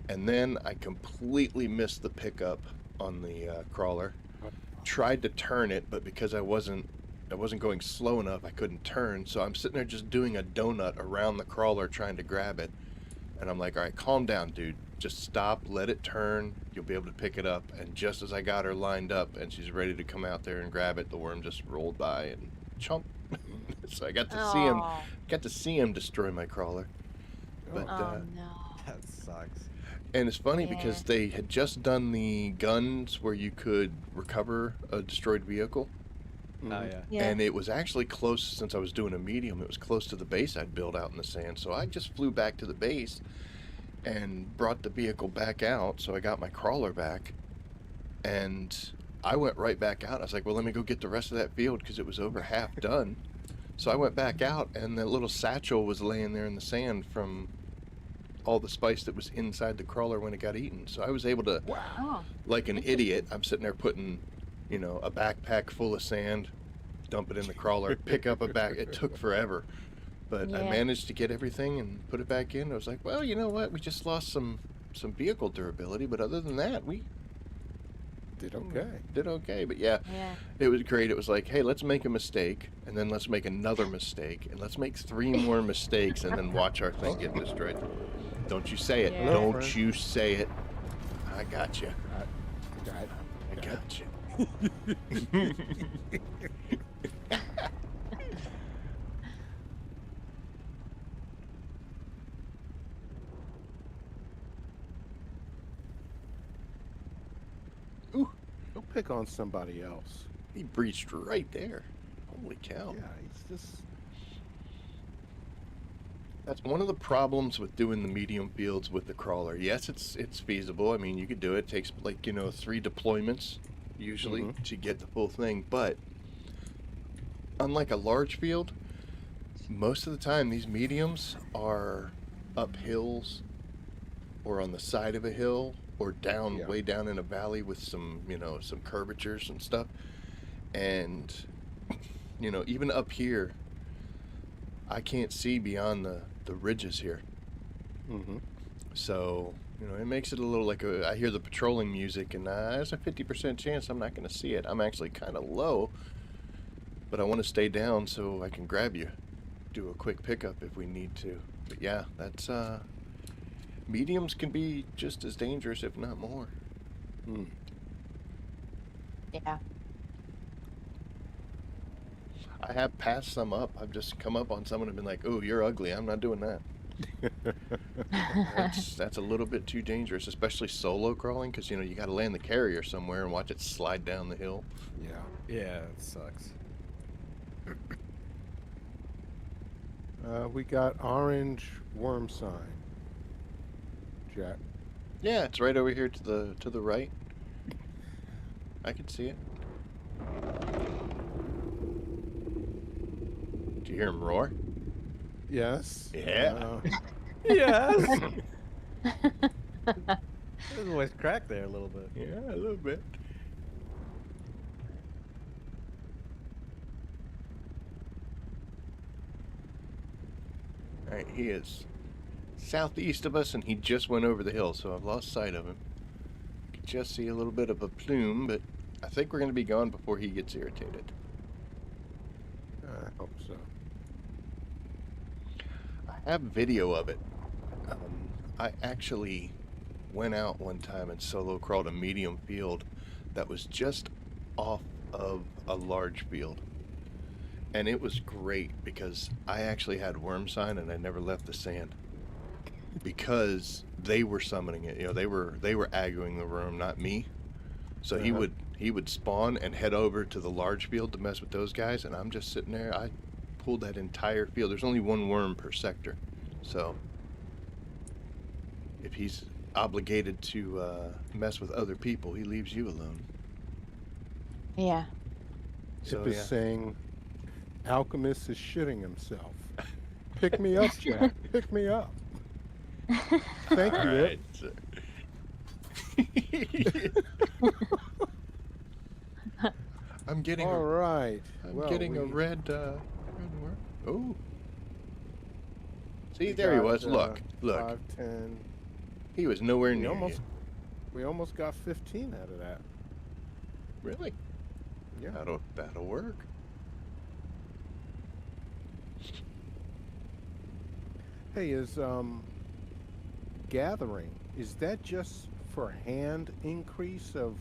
And then I completely missed the pickup on the crawler. Tried to turn it, but because I wasn't going slow enough, I couldn't turn. So I'm sitting there just doing a donut around the crawler trying to grab it. And I'm like, all right, calm down, dude. Just stop, let it turn. You'll be able to pick it up. And just as I got her lined up and she's ready to come out there and grab it, the worm just rolled by and chomp. So I got to see him destroy my crawler. But Oh no. That sucks. and it's funny Yeah. because they had just done the guns where you could recover a destroyed vehicle. Oh yeah. Yeah. And it was actually close, since I was doing a medium, it was close to the base I'd built out in the sand. So I just flew back to the base and brought the vehicle back out. So I got my crawler back. And I went right back out. I was like, well, let me go get the rest of that field because it was over half done. So I went back out, and that little satchel was laying there in the sand from all the spice that was inside the crawler when it got eaten. So I was able to, Oh. like an idiot, I'm sitting there putting, a backpack full of sand, dump it in the crawler, pick up a bag. It took forever, but I Yeah. managed to get everything and put it back in. I was like, well, you know what? We just lost some vehicle durability, but other than that, we did okay. did okay. But yeah, Yeah. it was great. It was like, hey, let's make a mistake, and then let's make another mistake, and let's make 3 more mistakes, and then watch our thing get destroyed. Don't you say it. Yeah. Don't Friend. you say it. I got you. I I got you. Ooh, Don't pick on somebody else. he breached right there. Holy cow. Yeah, he's just. That's one of the problems with doing the medium fields with the crawler. Yes, it's feasible. I mean, you could do it. It takes 3 deployments usually to get the full thing. But unlike a large field, most of the time these mediums are up hills or on the side of a hill or down way down in a valley with some some curvatures and stuff. And even up here, I can't see beyond the ridges here. Mm-hmm. So, it makes it a little like I hear the patrolling music, and there's a 50% chance I'm not going to see it. I'm actually kind of low, but I want to stay down so I can grab you, do a quick pickup if we need to. But yeah, that's mediums can be just as dangerous, if not more. Mm. Yeah. I have passed some up. I've just come up on someone and been like, "Oh, you're ugly. I'm not doing that." That's a little bit too dangerous, especially solo crawling, because you got to land the carrier somewhere and watch it slide down the hill. Yeah. Yeah, it sucks. We got orange worm sign. Jack. Yeah, it's right over here to the right. I can see it. Do you hear him roar? Yes. Yeah. Yes. His voice cracked there a little bit. Yeah, a little bit. Alright, he is southeast of us, and he just went over the hill, so I've lost sight of him. Could just see a little bit of a plume, but I think we're going to be gone before he gets irritated. I hope so. I have video of it. I actually went out one time and solo crawled a medium field that was just off of a large field. And it was great because I actually had worm sign and I never left the sand. Because they were summoning it. They were aggroing the worm, not me. So he would spawn and head over to the large field to mess with those guys, and I'm just sitting there. I pulled that entire field. There's only one worm per sector. So if he's obligated to mess with other people, he leaves you alone. Yeah. So Tip is saying, Alchemist is shitting himself. Pick me up, Jack. Pick me up. Thank All you, right. I'm getting All right. I'm Well, getting a we red. Oh. See, we there he got, was. Look. 5, 10. He was nowhere We near almost you. we almost got 15 out of that. Really? Yeah. That'll work. Hey, is gathering, is that just for hand increase of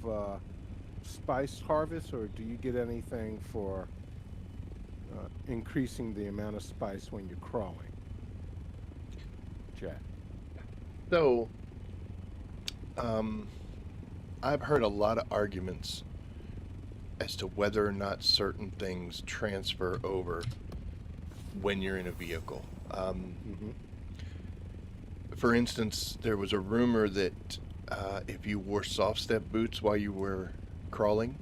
spice harvest, or do you get anything for increasing the amount of spice when you're crawling? Jack. So, I've heard a lot of arguments as to whether or not certain things transfer over when you're in a vehicle. Mm-hmm. For instance, there was a rumor that if you wore soft step boots while you were crawling,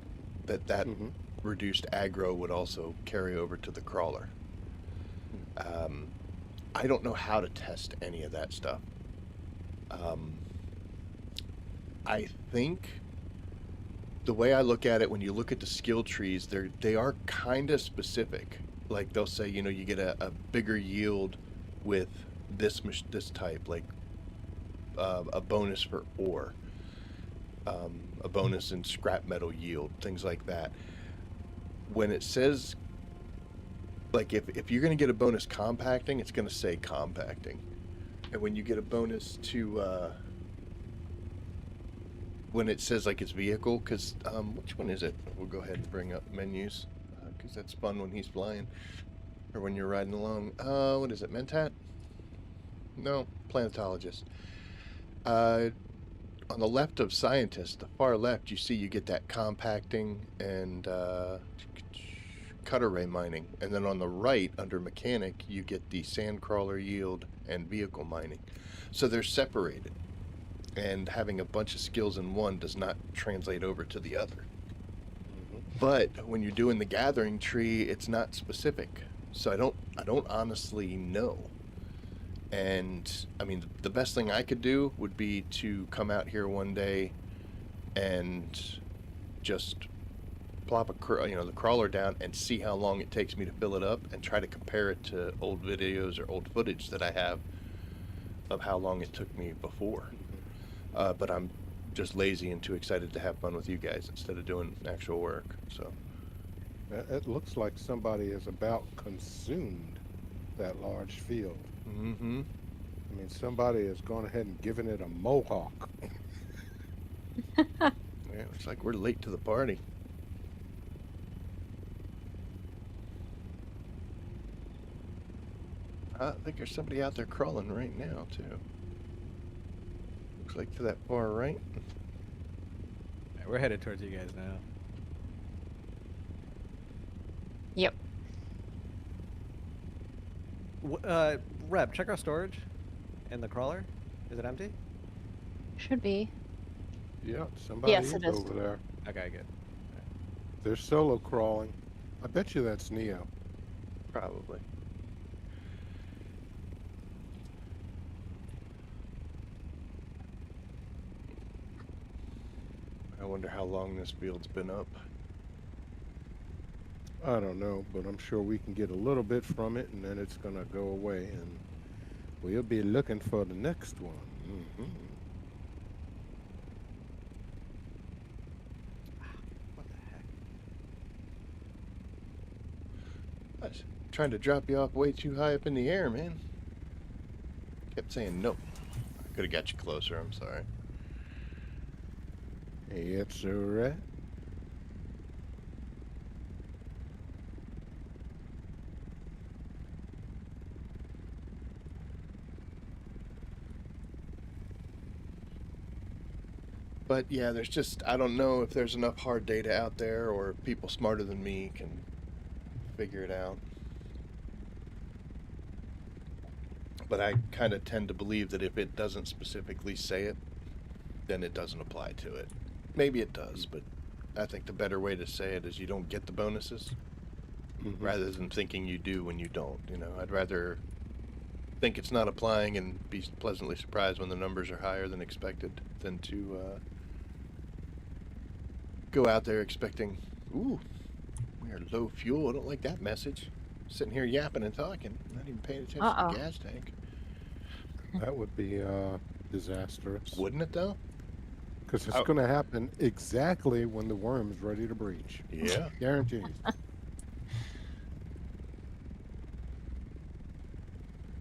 that Mm-hmm. reduced aggro would also carry over to the crawler. I don't know how to test any of that stuff. I think the way I look at it, when you look at the skill trees, they are kind of specific. Like they'll say, you get a bigger yield with this type, like a bonus for ore, a bonus in scrap metal yield, things like that. When it says, like if you're going to get a bonus compacting, it's going to say compacting. And when you get a bonus to when it says like it's vehicle, because which one is it? We'll go ahead and bring up menus, because that's fun when he's flying or when you're riding along. What is it? Mentat? No, planetologist. On the left of scientist, the far left, you see you get that compacting and cutter ray mining, and then on the right under mechanic you get the sand crawler yield and vehicle mining. So they're separated, and having a bunch of skills in one does not translate over to the other. Mm-hmm. But when you're doing the gathering tree, it's not specific, so I don't honestly know. And I mean, the best thing I could do would be to come out here one day and just plop the crawler down and see how long it takes me to fill it up, and try to compare it to old videos or old footage that I have of how long it took me before. But I'm just lazy and too excited to have fun with you guys instead of doing actual work. So It looks like somebody has about consumed that large field. mm-hmm. I mean, somebody has gone ahead and given it a mohawk. Yeah, looks like we're late to the party. I think there's somebody out there crawling right now too. Looks like to that far right. Yeah, we're headed towards you guys now. Yep. Rep, check our storage and the crawler. Is it empty? Should be. Yeah, somebody Yes, is it is. over there. Okay, good. They're solo crawling. I bet you that's Neo. Probably. I wonder how long this field's been up. I don't know, but I'm sure we can get a little bit from it, and then it's going to go away, and we'll be looking for the next one. Mm-hmm. What the heck? I was trying to drop you off way too high up in the air, man. Kept saying no. I could have got you closer, I'm sorry. It's all right. But yeah, there's just, I don't know if there's enough hard data out there, or if people smarter than me can figure it out. But I kind of tend to believe that if it doesn't specifically say it, then it doesn't apply to it. Maybe it does, but I think the better way to say it is you don't get the bonuses, rather than thinking you do when you don't. You know, I'd rather think it's not applying and be pleasantly surprised when the numbers are higher than expected than to go out there expecting, ooh, we are low fuel. I don't like that message. Sitting here yapping and talking, not even paying attention to the gas tank. That would be disastrous. Wouldn't it though? Because it's going to happen exactly when the worm's ready to breach. Yeah. Guaranteed.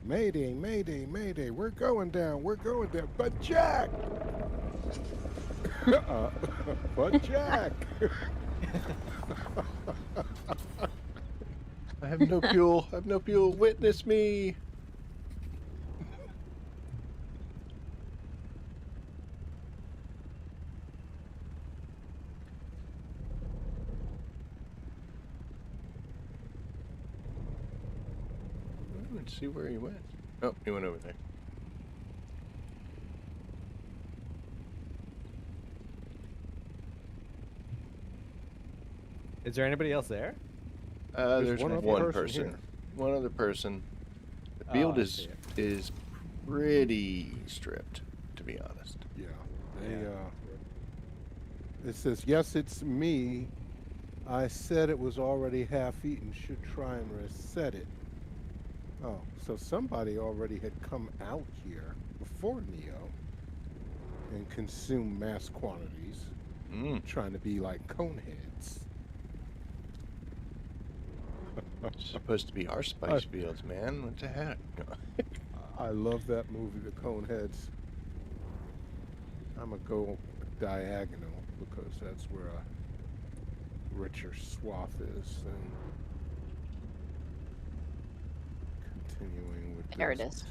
Mayday, mayday, mayday. We're going down. We're going down. But Jack! But Jack! I have no fuel. I have no fuel. Witness me. Let's see where he went. Oh, he went over there. Is there anybody else there? There's one one other person. here. One other person. The Oh, field I is see it. is pretty stripped, to be honest. Yeah. It says, yes, it's me. I said it was already half eaten. Should try and reset it. Oh, so somebody already had come out here before Neo and consumed mass quantities, trying to be like coneheads. It's supposed to be our spice fields, man. What the heck? I love that movie, The Coneheads. I'm gonna go diagonal because that's where a richer swath is. And continuing with There it this. is.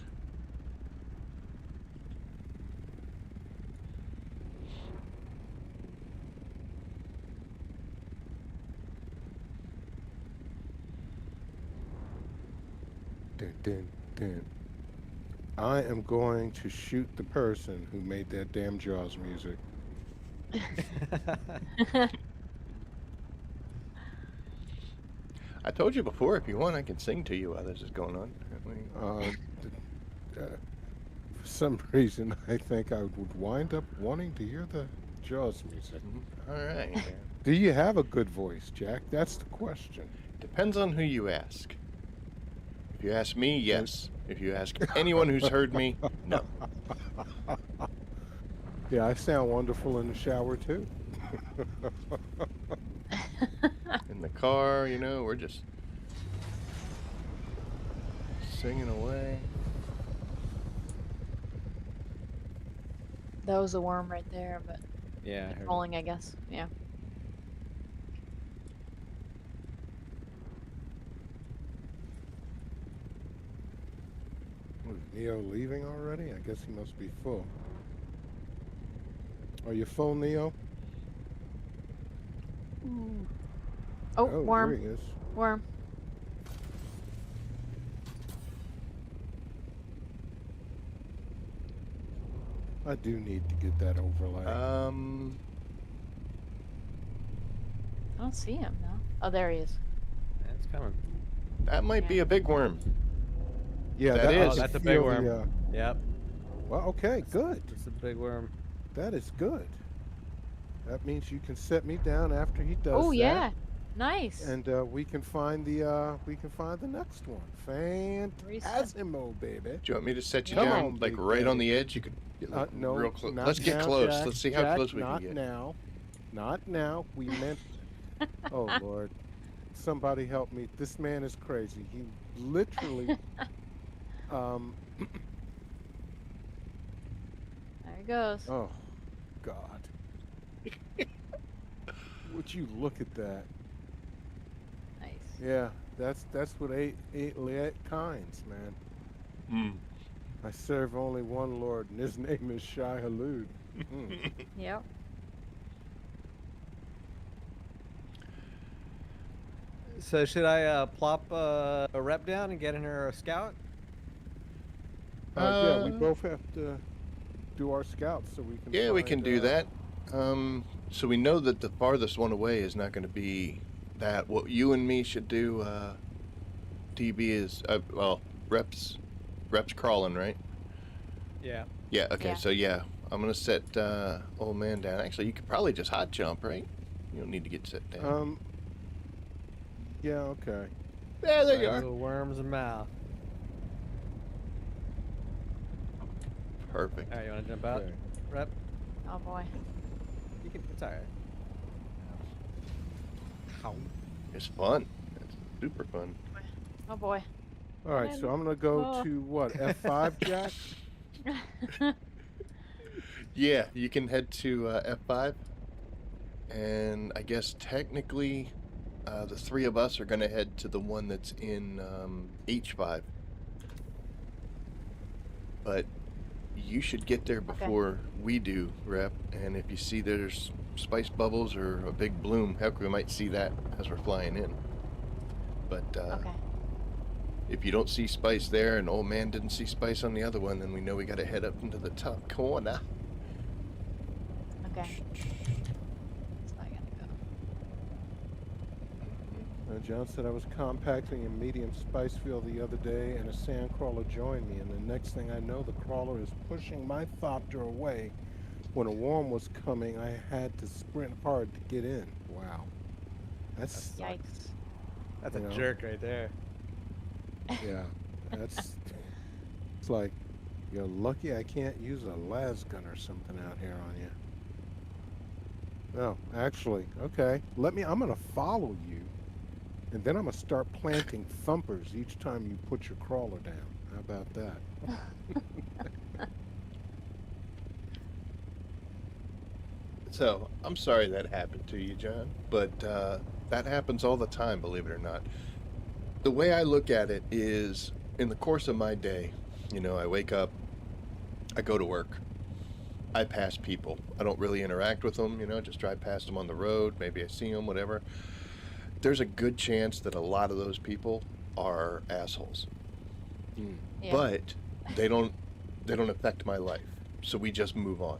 Dun, dun, dun. I am going to shoot the person who made that damn Jaws music. I told you before, if you want, I can sing to you while this is going on. For some reason, I think I would wind up wanting to hear the Jaws music. All right. Do you have a good voice, Jack? That's the question. Depends on who you ask. If you ask me, yes. If you ask anyone who's heard me, no. Yeah, I sound wonderful in the shower, too. In the car, you know, we're just singing away. That was a worm right there, but Yeah, I heard it. rolling, I guess. Yeah. Was Neo leaving already? I guess he must be full. Are you full, Neo? Oh, There worm. he is. Worm. I do need to get that overlay. I don't see him, though. Oh, there he is. Yeah, it's coming. That might be a big worm. Yeah, that I is. Oh, can that's a big feel worm. the, Yep. well, okay, good. It's a big worm. That is good. That means you can set me down after he does Oh, that, yeah. Nice. and we can find the next one. Fantasimo, baby. Do you want me to set you Come down, on, like big right on daddy. the edge? You could get No, real close. not Let's get now, close. Jack. Let's see how Jack, close we not can get. now. Not now. We meant. Oh Lord, somebody help me! This man is crazy. He literally. There he goes. Oh, God. Would you look at that? Nice. Yeah, that's what ate kinds, man. I serve only one Lord, and his name is Shai Halud. Yep. So should I plop a rep down and get in her a scout? Yeah, we both have to do our scouts so we can. Yeah, we find, can do that. So we know that the farthest one away is not going to be that. What you and me should do, DB is reps crawling, right? Yeah. Yeah. Okay. Yeah. So yeah, I'm gonna set old man down. Actually, you could probably just hot jump, right? You don't need to get set down. Yeah. Okay. Yeah, there you Right are. into a worm's mouth. Perfect. All right, you want to jump out? Okay. Rep. Oh boy. You can. It's all right. How? It's fun. It's super fun. Oh boy. All right. So I'm gonna go Oh. to what F5, Jack. Yeah, you can head to F5, and I guess technically, the three of us are gonna head to the one that's in H5. But you should get there before we do, Rep. And if you see there's spice bubbles or a big bloom, heck, we might see that as we're flying in. But Okay. if you don't see spice there and old man didn't see spice on the other one, then we know we gotta head up into the top corner. Okay. So I gotta go. John said I was compacting a medium spice field the other day, and a sand crawler joined me. And the next thing I know, the crawler is pushing my thopter away. When a worm was coming, I had to sprint hard to get in. Wow, that's Yikes. That's You a know? jerk right there. yeah, that's. It's like you're lucky I can't use a las gun or something out here on you. No, actually, okay. I'm gonna follow you, and then I'm gonna start planting thumpers each time you put your crawler down. How about that? So, I'm sorry that happened to you, John, but that happens all the time, believe it or not. The way I look at it is, in the course of my day, I wake up, I go to work, I pass people. I don't really interact with them, just drive past them on the road, maybe I see them, whatever. There's a good chance that a lot of those people are assholes. Yeah. But they don't affect my life, so we just move on.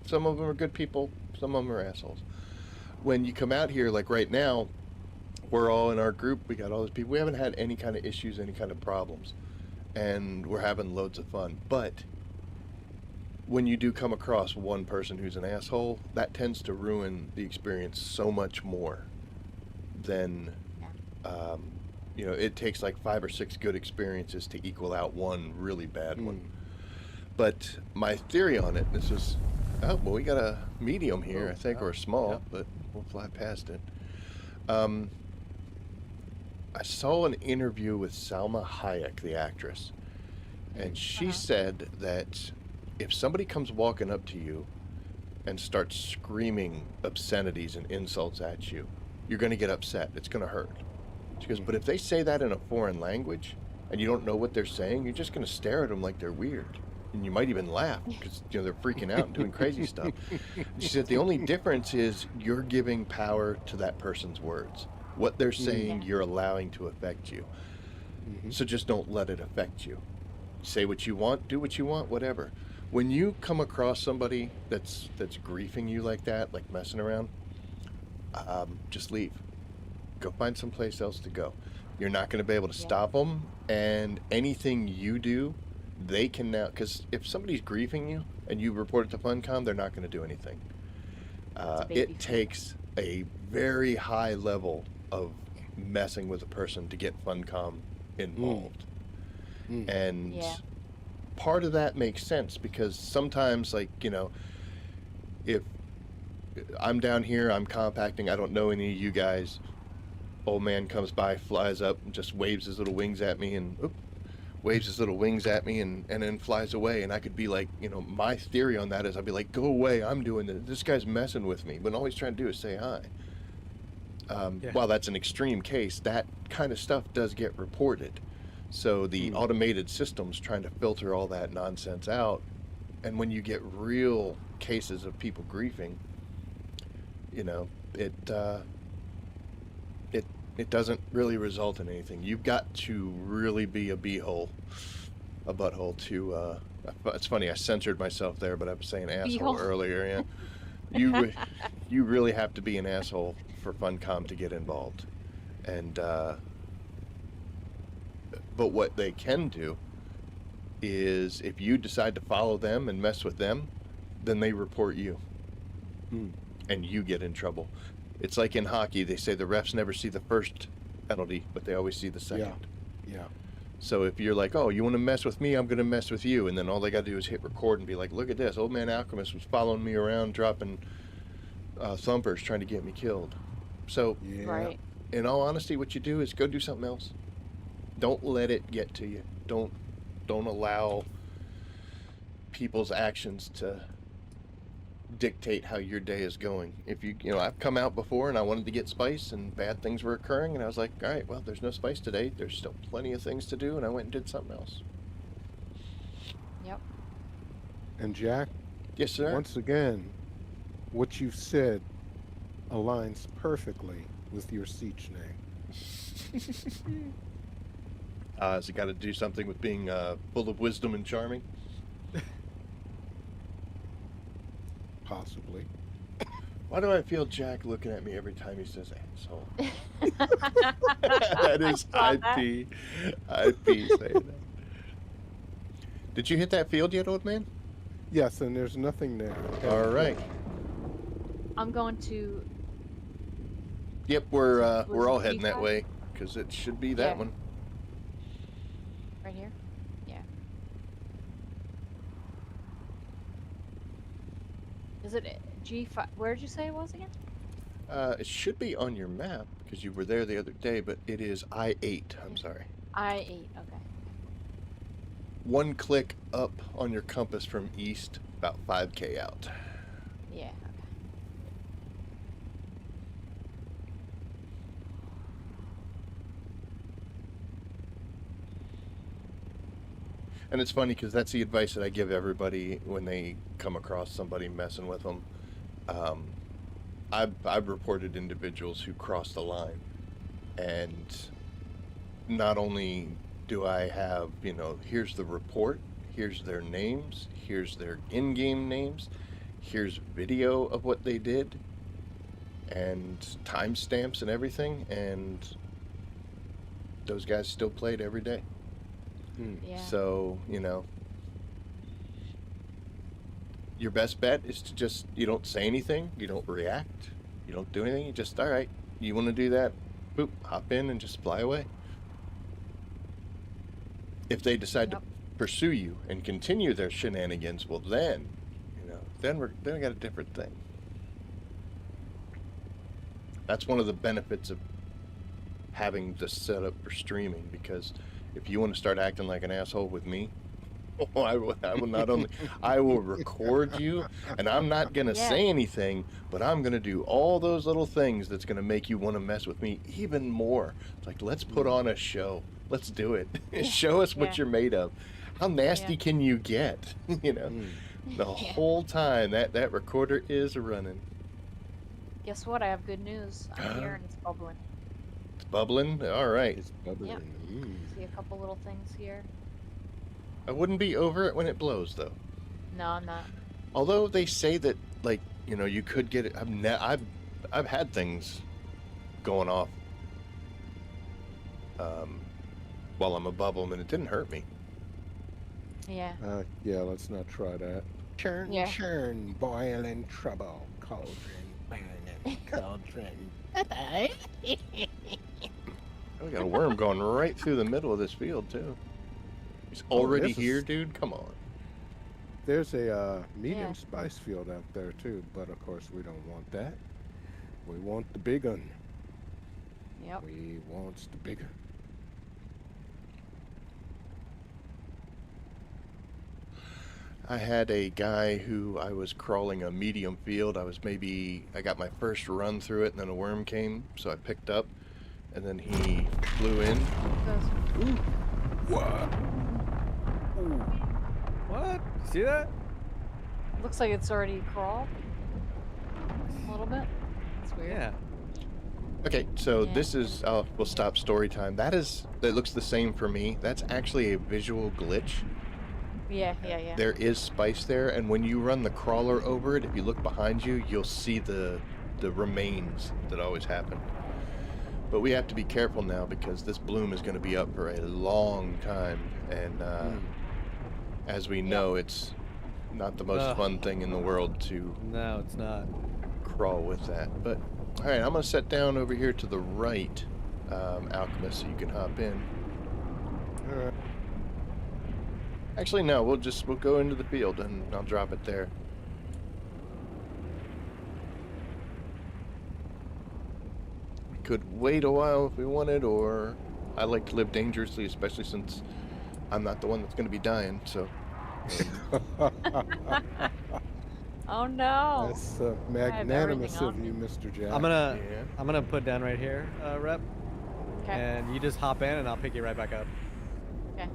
Some of them are good people, some of them are assholes. When you come out here, like right now, we're all in our group, we got all those people, we haven't had any kind of issues, any kind of problems, and we're having loads of fun. But when you do come across one person who's an asshole, that tends to ruin the experience so much more than it takes like 5 or 6 good experiences to equal out one really bad one. But my theory on it, we got a medium here, I think, or a small, but we'll fly past it. I saw an interview with Salma Hayek, the actress, and she said that if somebody comes walking up to you and starts screaming obscenities and insults at you, you're going to get upset. It's going to hurt. She goes, but if they say that in a foreign language and you don't know what they're saying, you're just going to stare at them like they're weird. And you might even laugh because they're freaking out and doing crazy stuff. And she said the only difference is you're giving power to that person's words. What they're saying, you're allowing to affect you. So just don't let it affect you. Say what you want, do what you want, whatever. When you come across somebody that's griefing you like that, like messing around, just leave. Go find someplace else to go. You're not going to be able to stop them, and anything you do, they can now, because if somebody's griefing you and you report it to Funcom, they're not going to do anything. It takes a very high level of messing with a person to get Funcom involved. And part of that makes sense because sometimes, like, if I'm down here, I'm compacting, I don't know any of you guys, old man comes by, flies up, and just waves his little wings at me, and then flies away. And I could be like, my theory on that is I'd be like, go away, I'm doing this. This guy's messing with me. But all he's trying to do is say hi. While that's an extreme case, that kind of stuff does get reported. So the automated system's trying to filter all that nonsense out. And when you get real cases of people griefing, it doesn't really result in anything. You've got to really be a beehole a butthole to. It's funny. I censored myself there, but I was saying asshole Beehole. earlier. Yeah, you really have to be an asshole for Funcom to get involved, and but what they can do is if you decide to follow them and mess with them, then they report you, and you get in trouble. It's like in hockey, they say the refs never see the first penalty, but they always see the second. Yeah. So if you're like, oh, you want to mess with me, I'm going to mess with you, and then all they got to do is hit record and be like, look at this, Old Man Alchemist was following me around, dropping thumpers, trying to get me killed. So, Yeah. Right. in all honesty, what you do is go do something else. Don't let it get to you. Don't allow people's actions to dictate how your day is going. If you know, I've come out before and I wanted to get spice and bad things were occurring and I was like, all right, well, there's no spice today. There's still plenty of things to do, and I went and did something else. Yep. And Jack, Yes, sir. once again, what you've said aligns perfectly with your Siege name. Has it got to do something with being full of wisdom and charming? Possibly. Why do I feel Jack looking at me every time he says asshole? That is IP saying that. Did you hit that field yet, old man? Yes, and there's nothing there. All right. I'm going to. Yep, we're Was all it heading that G5? way because it should be that Yeah. one. Right here? Yeah. Is it G5? Where did you say it was again? It should be on your map because you were there the other day, but it is I-8. I'm sorry. I-8, okay. One click up on your compass from east, about 5K out. Yeah, okay. And it's funny because that's the advice that I give everybody when they come across somebody messing with them. I've reported individuals who cross the line, and not only do I have, you know, here's the report, here's their names, here's their in-game names, here's video of what they did, and timestamps and everything, and those guys still played every day. Yeah. So, you know, your best bet is to just, you don't say anything, you don't react, you don't do anything, you just, all right, you want to do that, boop, hop in and just fly away. If they decide Yep. to pursue you and continue their shenanigans, well then, you know, then we got a different thing. That's one of the benefits of having the setup for streaming, because if you want to start acting like an asshole with me, I will not only, I will record you, and I'm not going to Yeah. say anything, but I'm going to do all those little things that's going to make you want to mess with me even more. It's like, let's put on a show. Let's do it. Show us what Yeah. you're made of. How nasty Yeah. can you get? You know, the Yeah. whole time that recorder is running. Guess what? I have good news. I'm here and it's bubbling. It's bubbling. All right. It's bubbling. Yep. See a couple little things here. I wouldn't be over it when it blows, though. No, I'm not. Although they say that, like, you know, you could get it. I've had things going off while I'm above them, and it didn't hurt me. Yeah. Yeah, let's not try that. Churn, Yeah. churn, boiling trouble, cauldron, burning, cauldron. We got a worm going right through the middle of this field too. He's already this is- here, dude. Come on. There's a medium Yeah. spice field out there too, but of course we don't want that. We want the big one. Yep. We wants the bigger. I had a guy who I was crawling a medium field. I got my first run through it, and then a worm came, so I picked up, and then he flew in. Goes. What? What? See that? Looks like it's already crawled. A little bit. That's weird. Yeah. Okay, so Yeah. this is, we'll stop story time. That looks the same for me. That's actually a visual glitch. Yeah, yeah, yeah. There is spice there, and when you run the crawler over it, if you look behind you, you'll see the remains that always happen. But we have to be careful now because this bloom is going to be up for a long time, and as we know, it's not the most fun thing in the world to No, it's not. crawl with that. But all right, I'm going to set down over here to the right, Alchemist, so you can hop in. All right. Actually, no, we'll go into the field and I'll drop it there. We could wait a while if we wanted, or I like to live dangerously, especially since I'm not the one that's going to be dying, so. Oh no. That's I have magnanimous everything of on you, me. Mr. Jack. I'm gonna put down right here, Rep, Okay. and you just hop in, and I'll pick you right back up. Okay.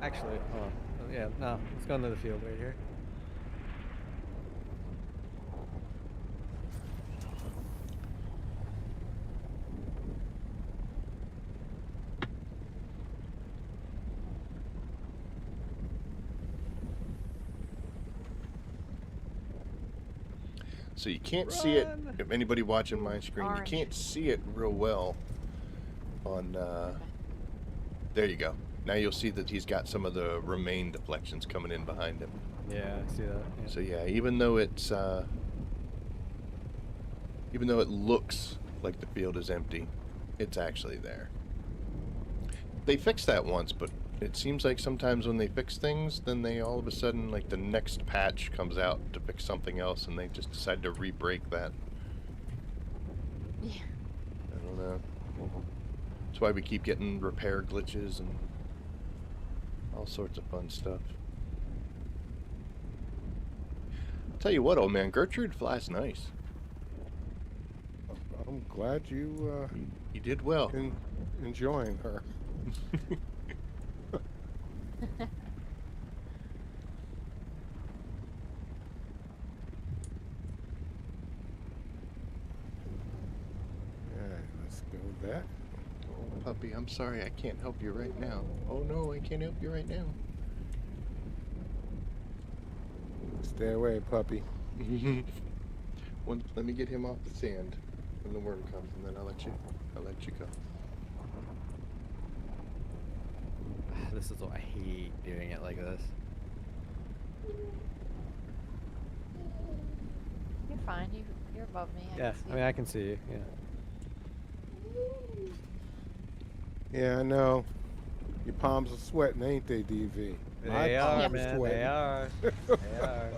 Actually, hold on. Yeah, no, let's go into the field right here. So you can't see it, Run! if anybody watching my screen, Orange. you can't see it real well on, there you go. Now you'll see that he's got some of the remain deflections coming in behind him. Yeah, I see that. Yeah. So yeah, even though it looks like the field is empty, it's actually there. They fixed that once, but it seems like sometimes when they fix things, then they all of a sudden, like the next patch comes out to fix something else, and they just decide to re-break that. Yeah. I don't know. That's why we keep getting repair glitches and all sorts of fun stuff. Tell you what, old man, Gertrude flies nice. I'm glad you You did well. enjoying her. Yeah, let's go with that. Oh, puppy, I'm sorry, I can't help you right now. Oh no, I can't help you right now. Stay away, puppy. Let me get him off the sand when the worm comes, and then I'll let you go. This is what I hate doing it like this. You're fine. You're above me. Yeah, can see I mean I can see you. Yeah. Yeah, I know. Your palms are sweating, ain't they, DV? My They palms are, man. sweating. They are. They are.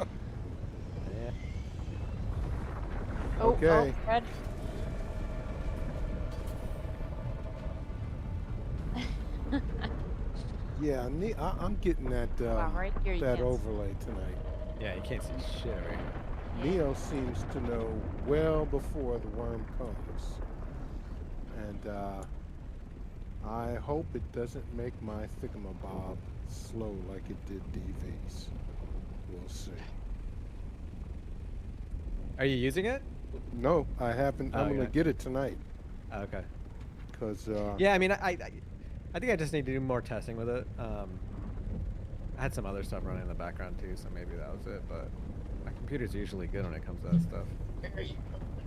Yeah. Oh, Okay. oh, red. Yeah, I'm getting that Wow, right here you that can't see. overlay tonight. Yeah, you can't see shit right here. Neo seems to know well before the worm comes, and I hope it doesn't make my thingamabob slow like it did DV's. We'll see. Are you using it? No, I haven't. I'm gonna Okay. get it tonight Oh, okay. because Yeah, I mean, I think I just need to do more testing with it. I had some other stuff running in the background too, so maybe that was it. But my computer's usually good when it comes to that stuff. There you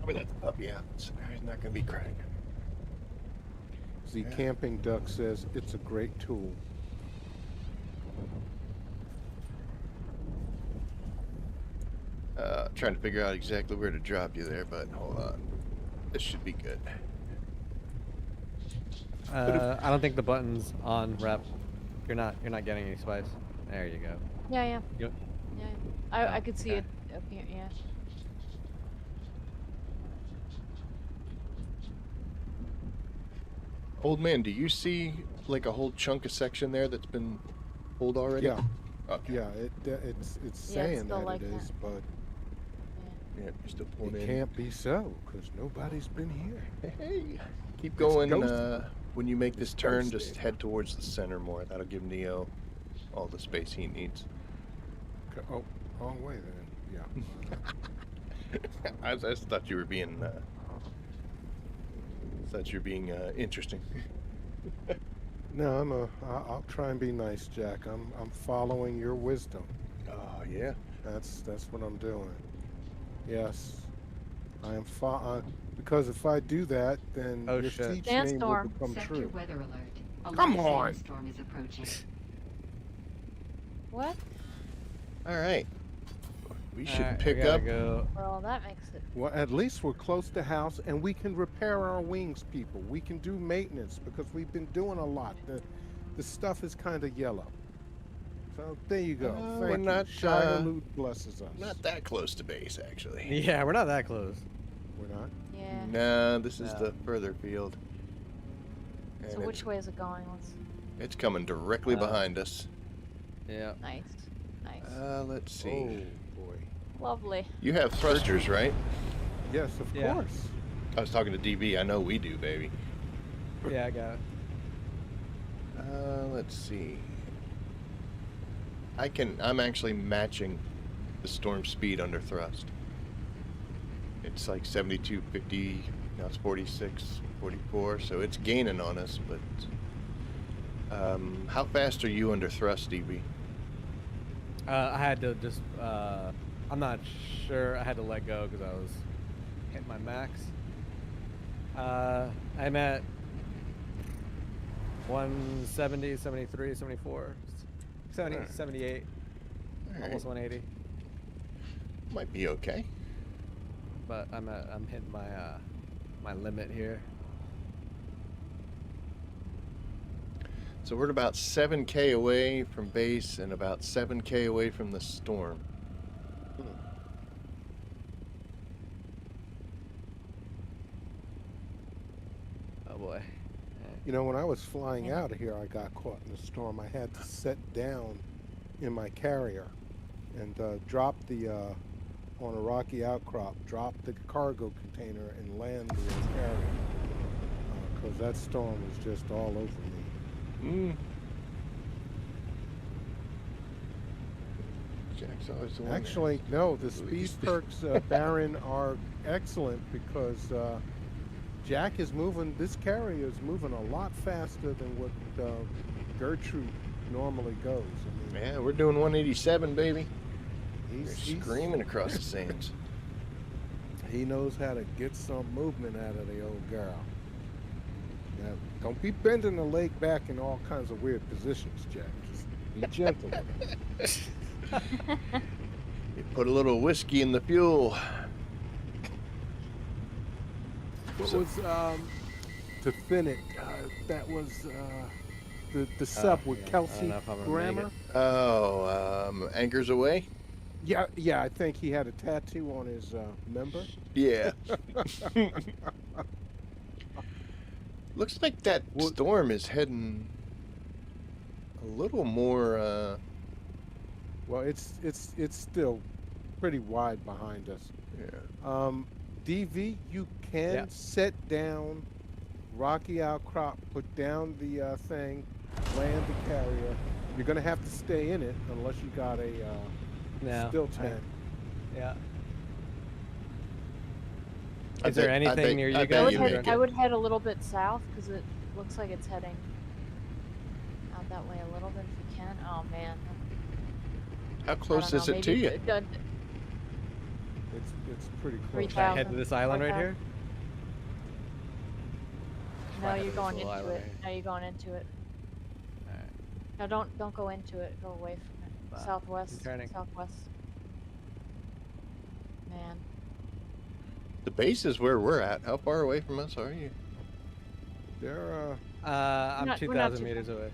go. Let the puppy out. So he's not gonna be crying. the camping duck says it's a great tool. Trying to figure out exactly where to drop you there, but hold on. This should be good. I don't think the button's on, Rep. You're not getting any spice. There you go. Yeah, yeah. You, Yeah. I could see okay. it up here, yeah. Old man, do you see like a whole chunk of section there that's been pulled already? Yeah, Okay. yeah, it's Yeah, it's saying still that like it is, that. but Yeah, you're still pulling it in. can't be so because nobody's been here. Hey, keep going. ghosted. When you make this It's turn, ghosted. just head towards the center more. That'll give Neo all the space he needs. Oh, wrong way then. Yeah. I just thought you were being. Thought you were being interesting. No, I'll try and be nice, Jack. I'm following your wisdom. Oh yeah. That's what I'm doing. Yes, I am because if I do that, then Oh, your shit. teach name will Sandstorm. become Sector true. weather alert. A Come light on. sandstorm is approaching. What? All right. We should Alright, pick I gotta up. go. Well, that makes it. Well, at least we're close to house, and we can repair our wings, people. We can do maintenance because we've been doing a lot. The stuff is kind of yellow. So there you go. we're Thank you. not, Shire blesses us. Not that close to base, actually. Yeah, we're not that close. We're not. Yeah. No, this is No. the further field. So And which way is it going? Let's. it's coming directly Uh, behind us. Yeah. Nice. Nice. Let's see. Oh boy. Lovely. You have thrusters, right? Yes, of Yeah. course. I was talking to DB. I know we do, baby. Yeah, I got it. Let's see. I'm actually matching the storm speed under thrust. It's like 72, 50, now it's 46, 44, so it's gaining on us, but how fast are you under thrust, DB? I had to just, I'm not sure. I had to let go because I was hitting my max. I'm at 170, 73, 74, 70, Alright. 78, Alright. almost 180. Might be okay. But I'm hitting my my limit here. So we're at about 7K away from base and about 7K away from the storm. Oh boy. You know, when I was flying out of here, I got caught in a storm. I had to set down in my carrier and drop the on a rocky outcrop, drop the cargo container and land the carrier because that storm was just all over me. Jack's always the one that- Actually, no, the speed perks, Baron, are excellent because Jack is moving, this carrier is moving a lot faster than what Gertrude normally goes. I mean, Yeah, we're doing 187, baby. he's Screaming across the sands. He knows how to get some movement out of the old girl. Now, don't be bending the leg back in all kinds of weird positions, Jack. Just be gentle with it. You put a little whiskey in the fuel. What So- was to fin it? That was the sub with yeah, I don't Kelsey know if I'm gonna make Grammer. it. Oh, anchors away? Yeah, I think he had a tattoo on his member. Yeah. Looks like that What- storm is heading a little more, Well, it's still pretty wide behind us. yeah. DV, you can Yeah. set down rocky outcrop, put down the thing, land the carrier. You're gonna have to stay in it unless you got a No. still tank. Yeah. I Is there bet- I anything bet- near I you bet guys? you or- make I it. would head a little bit south because it looks like it's heading out that way a little bit if you can. Oh man. How I close don't is know, it to maybe you? It's pretty Three close. Should I head to thousand, this island right 4,000. here? No, Right, you're this going little into island it. right No, you're going into it. Alright. No, don't go into it. Go away from it. Wow. Southwest. I'm turning. Southwest. Man. The base is where we're at. How far away from us are you? They're I'm not- we're not 2,000 too meters away.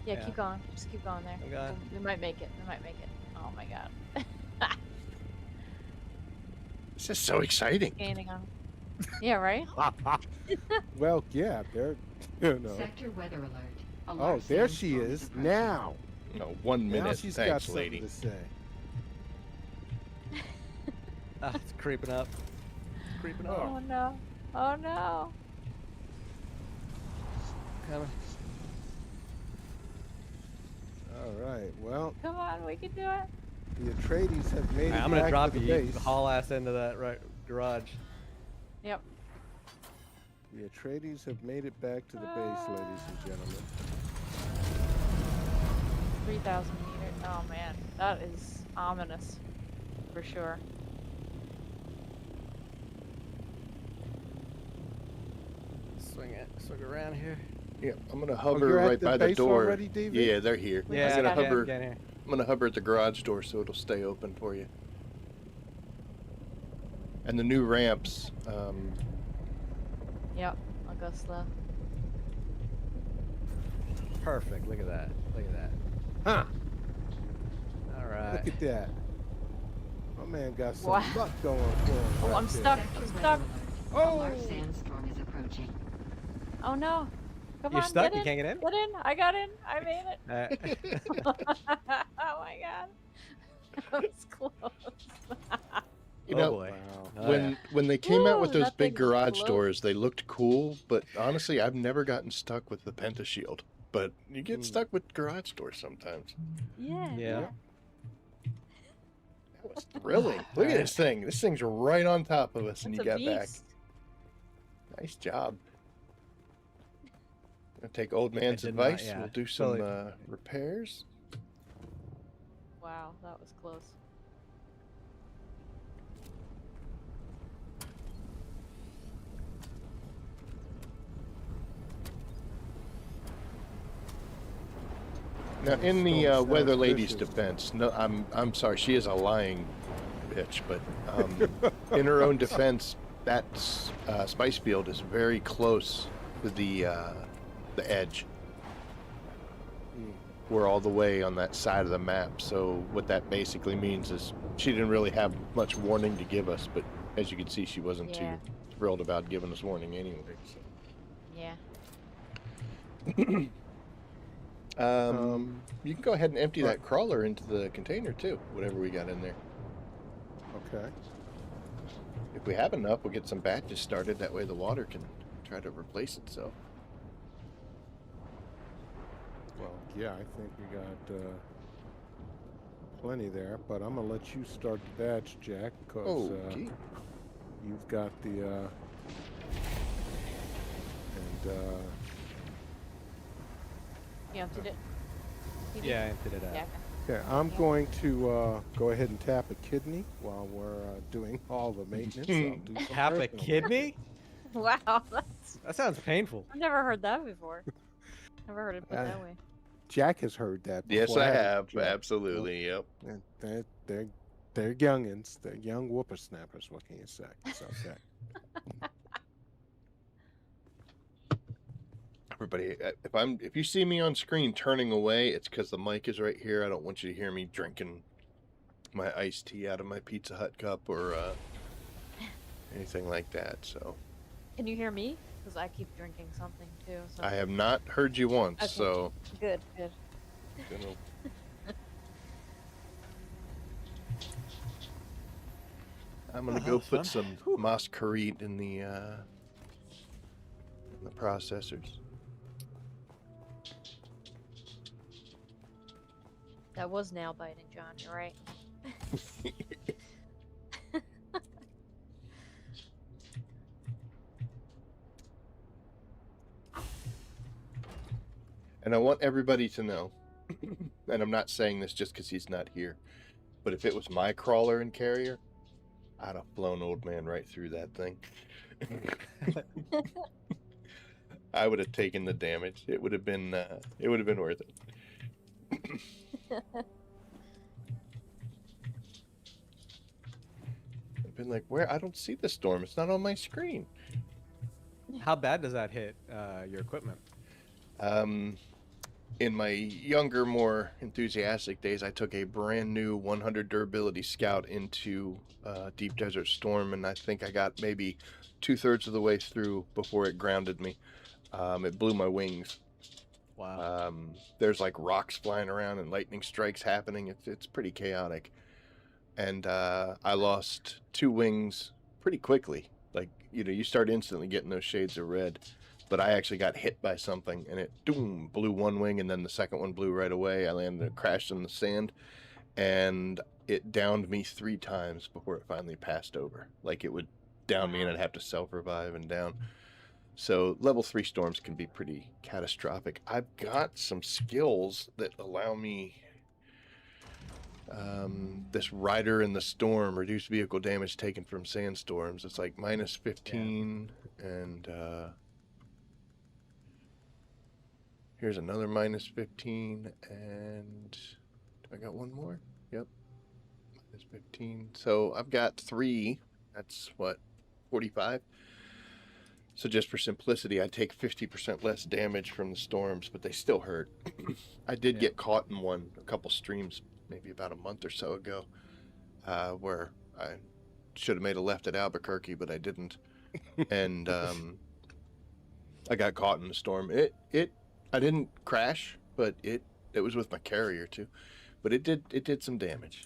Yeah, Yeah. keep going. Just keep going there. I'm going. We might make it. We might make it. Oh my god. This is so exciting. Gaining on. Yeah, right? well, yeah, they're you know. Sector weather alert. A Oh, large there she sandstorm is approaching. now. No, 1 Now minute. she's got Thanks, something lady. to say. It's creeping up. It's creeping up. Oh no. Oh no. Coming. All right. Well, Come on, we can do it. the Atreides have made Alright, it I'm gonna back drop to the you. base. Haul ass into that right garage. Yep. The Atreides have made it back to the base, ladies and gentlemen. 3,000 meters. Oh man, that is ominous, for sure. Swing around here. Yeah, I'm gonna Oh, hover you're at right the by the base door. already, DV? Yeah, they're here. We Yeah, just I'm gonna got hover. get here. I'm gonna hover at the garage door so it'll stay open for you. And the new ramps. Yep, I'll go slow. Perfect. Look at that. Look at that. Huh. All right. Look at that. My man got some Wow. luck going for him. Oh, right I'm there. stuck. Sector I'm red stuck. alert. A Oh! large sandstorm is approaching. Oh no. Come You're on, stuck? get You in. can't get in? Get in. I got in. I made it. Uh, Oh my god. That was close. You oh know, boy. Wow. Oh, when yeah. when they came out with Woo, those that big thing was garage close. doors, they looked cool. But honestly, I've never gotten stuck with the Pentashield. But you get stuck with garage doors sometimes. Yeah. Yeah. That was thrilling. Look at this thing. This thing's right on top of us, and That's you a got back. beast. Nice job. I'll take old man's did not- advice. yeah, We'll do some totally. repairs. Wow, that was close. Now, in the Storm weather sounds lady's vicious. defense, no, I'm sorry, she is a lying bitch, but in her own defense, that spice field is very close to the edge. We're all the way on that side of the map, so what that basically means is she didn't really have much warning to give us, but as you can see, she wasn't Yeah. too thrilled about giving us warning anyway. So. Yeah. You can go ahead and empty that crawler into the container too, whatever we got in there. Okay. If we have enough, we'll get some batches started. That way the water can try to replace itself. Well, yeah, I think we got plenty there, but I'm gonna let you start the batch, Jack, because Okay. you've got the You emptied it? You did? Yeah, I emptied it out. Yeah. okay, I'm Yeah. going to go ahead and tap a kidney while we're doing all the maintenance. I'll do some Tap a personal work. kidney? Wow, that's. That sounds painful. I've never heard that before. Never heard it put Uh, that way. Jack has heard that before. Yes, I haven't have. you, Jack? Absolutely. Yep. And they're youngins. They're young whippersnappers. What can you say? So, Jack. Everybody, if you see me on screen turning away, it's because the mic is right here. I don't want you to hear me drinking my iced tea out of my Pizza Hut cup or anything like that. So Can you hear me? Because I keep drinking something too. So. I have not heard you once. Okay. So Good, good. gonna- I'm gonna Oh, go that put was some masquerade in the processors. That was nail biting, John. You're right. And I want everybody to know, and I'm not saying this just because he's not here, but if it was my crawler and carrier, I'd have flown old man right through that thing. I would have taken the damage. It would have been worth it. I've been like, where? I don't see the storm. It's not on my screen. How bad does that hit your equipment? In my younger, more enthusiastic days, I took a brand new 100 durability Scout into Deep Desert Storm, and I think I got maybe 2/3 of the way through before it grounded me. It blew my wings. Wow. There's like rocks flying around and lightning strikes happening. It's pretty chaotic. And I lost 2 wings pretty quickly. Like, you start instantly getting those shades of red. But I actually got hit by something, and it doom, blew 1 wing, and then the second one blew right away. I landed and crashed in the sand, and it downed me 3 times before it finally passed over. Like, it would down me, and I'd have to self-revive and down. So level 3 storms can be pretty catastrophic. I've got some skills that allow me this rider in the storm, reduce vehicle damage taken from sandstorms. It's like minus 15 and here's another minus 15 and I got one more. Yep. Minus 15. So I've got 3. That's what, 45? So just for simplicity, I take 50% less damage from the storms, but they still hurt. I did get caught in one a couple streams, maybe about a month or so ago, where I should have made a left at Albuquerque, but I didn't. And I got caught in the storm. I didn't crash, but it was with my carrier too. But it did some damage.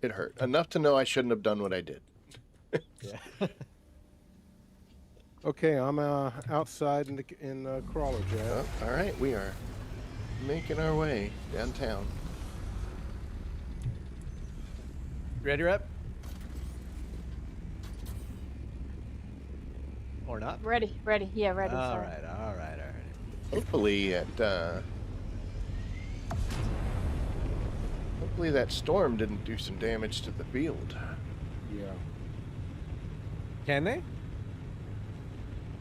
It hurt enough to know I shouldn't have done what I did. Yeah. Okay, I'm outside in crawler jack. Oh, all right, we are making our way downtown. Ready, Rep? Or not? Ready. Yeah, ready. All Sorry. right. Hopefully hopefully that storm didn't do some damage to the field. Yeah. Can they?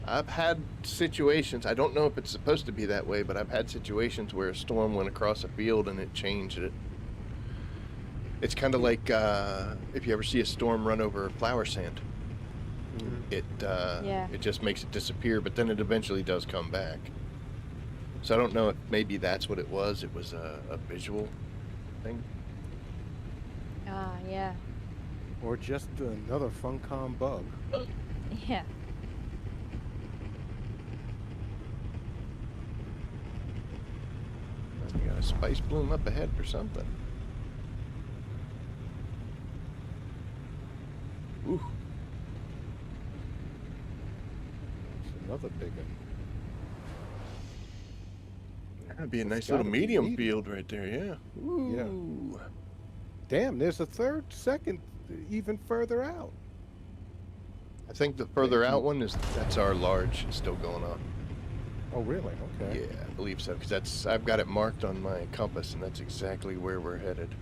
I've had situations, I don't know if it's supposed to be that way, but I've had situations where a storm went across a field and it changed it. It's kind of like if you ever see a storm run over flour sand. It just makes it disappear, but then it eventually does come back. So I don't know if maybe that's what it was. It was a visual thing. Yeah. Or just another Funcom bug. Yeah. You got a spice bloom up ahead or something. Ooh. It's another big one. That'd be a nice It's little gotta be medium medium. field right there, yeah. Ooh. Damn, there's a second, even further out. I think the further out one that's our large still going on. Oh, really? Okay. Yeah, I believe so, because I've got it marked on my compass, and that's exactly where we're headed.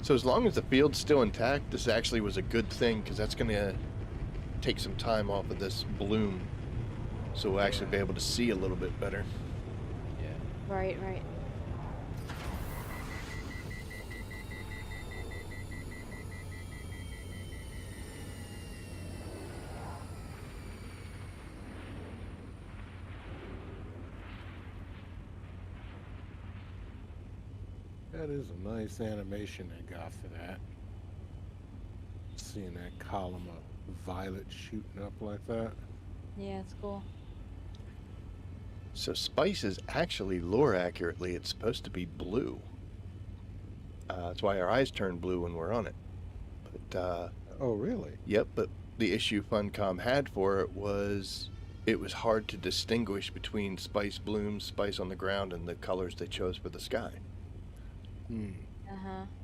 So as long as the field's still intact, this actually was a good thing, because that's going to take some time off of this bloom, so we'll actually be able to see a little bit better. Yeah. Right. That is a nice animation they got for that. Seeing that column of violet shooting up like that. Yeah, it's cool. So spice is actually, lore accurately, it's supposed to be blue. That's why our eyes turn blue when we're on it. But Oh, really? yep, but the issue Funcom had for it was hard to distinguish between spice blooms, spice on the ground, and the colors they chose for the sky.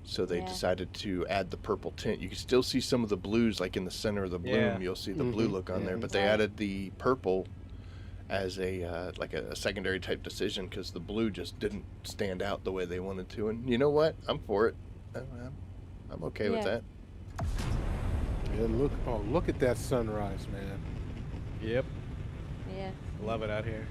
So they Yeah. decided to add the purple tint. You can still see some of the blues, like in the center of the bloom. Yeah. You'll see the blue look on there, but they Right. added the purple as a like a secondary type decision, because the blue just didn't stand out the way they wanted to. And you know what? I'm for it. I'm okay with Yeah. that. Yeah, look at that sunrise, man. Yep. Yeah. Love it out here.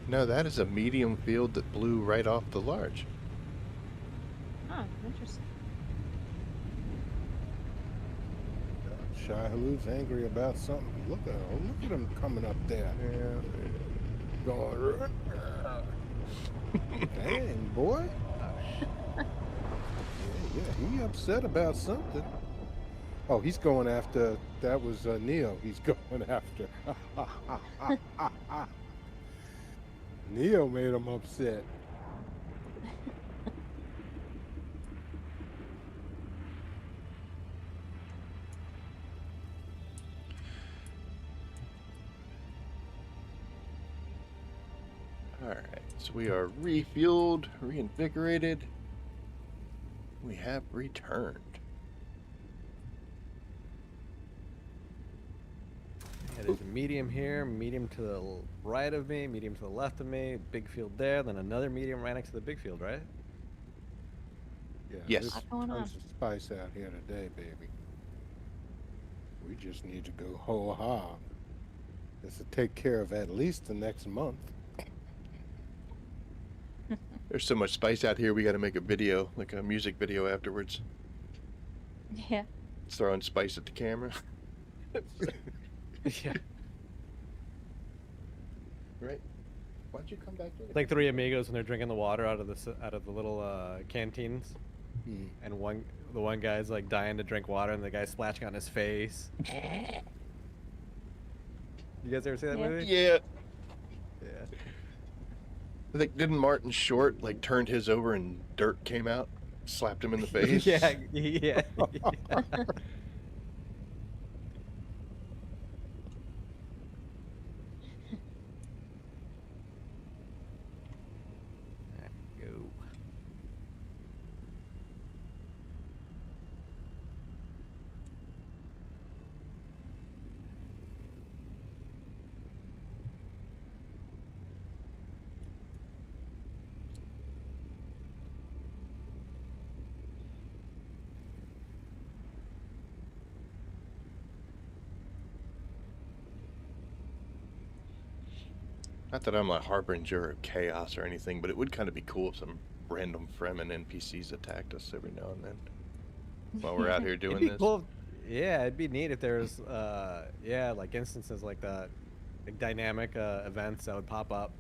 No, that is a medium field that blew right off the large. Oh, interesting. Shai Halud's angry about something. Look at him coming up there. Yeah. Going. Dang, boy. Yeah, he upset about something. Oh, he's going after. That was Neo. He's going after. Neo made him upset. Alright, so we are refueled, reinvigorated. We have returned. Yeah, there's a medium here, medium to the right of me, medium to the left of me, big field there, then another medium right next to the big field, right? Yeah, Yes. there's What's going on? tons of spice out here today, baby. We just need to go whole hog. This will take care of at least the next month. There's so much spice out here, we gotta make a video, like a music video afterwards. Yeah. Throwing spice at the camera. Yeah. Right? Why'd you come back here? Like three amigos when they're drinking the water out of the little canteens, Mm. and the one guy's like dying to drink water, and the guy's splashing on his face. You guys ever see that Yeah. movie? Yeah. Yeah. I think, didn't Martin Short, like, turned his over and dirt came out? Slapped him in the face? yeah. Yeah. Go. Not that I'm a harbinger of chaos or anything, but it would kind of be cool if some random Fremen NPCs attacked us every now and then while we're out here It'd doing be this. cool. Yeah, it'd be neat if there was, yeah, like instances like that, like dynamic events that would pop up.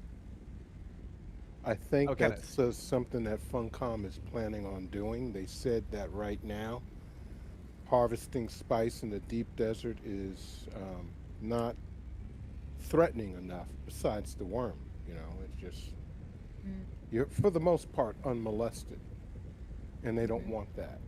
I think Okay. that's something that Funcom is planning on doing. They said that right now, harvesting spice in the deep desert is not threatening enough. Besides the worm, you know, it's just you're for the most part unmolested, and they don't want that.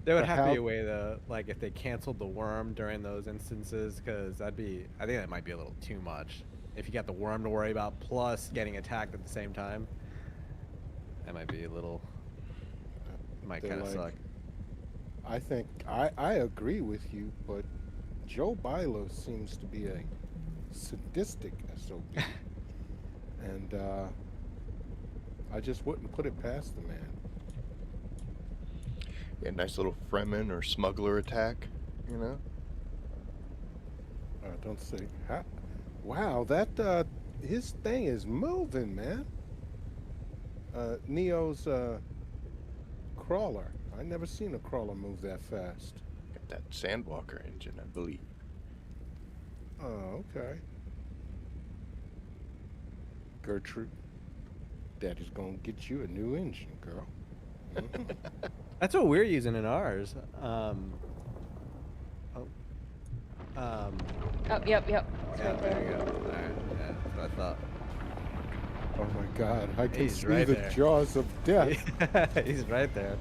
There would But have to be how- a way to, like, if they canceled the worm during those instances, because I think that might be a little too much. If you got the worm to worry about plus getting attacked at the same time, that might be a little, might They're kind of like- suck. I think I agree with you, but Joe Bilo seems to be a sadistic SOB, and I just wouldn't put it past the man. Yeah, nice little Fremen or smuggler attack, you know? Don't say, wow, that his thing is moving, man. Neo's crawler. I never seen a crawler move that fast. Got that Sandwalker engine, I believe. Oh, okay. Gertrude, Daddy's gonna get you a new engine, girl. Mhm. That's what we're using in ours. Oh, yep. It's Yeah, right there there. you go. All right, yeah, that's what I thought. Oh my God, I can He's see right the there. jaws of death. He's right there.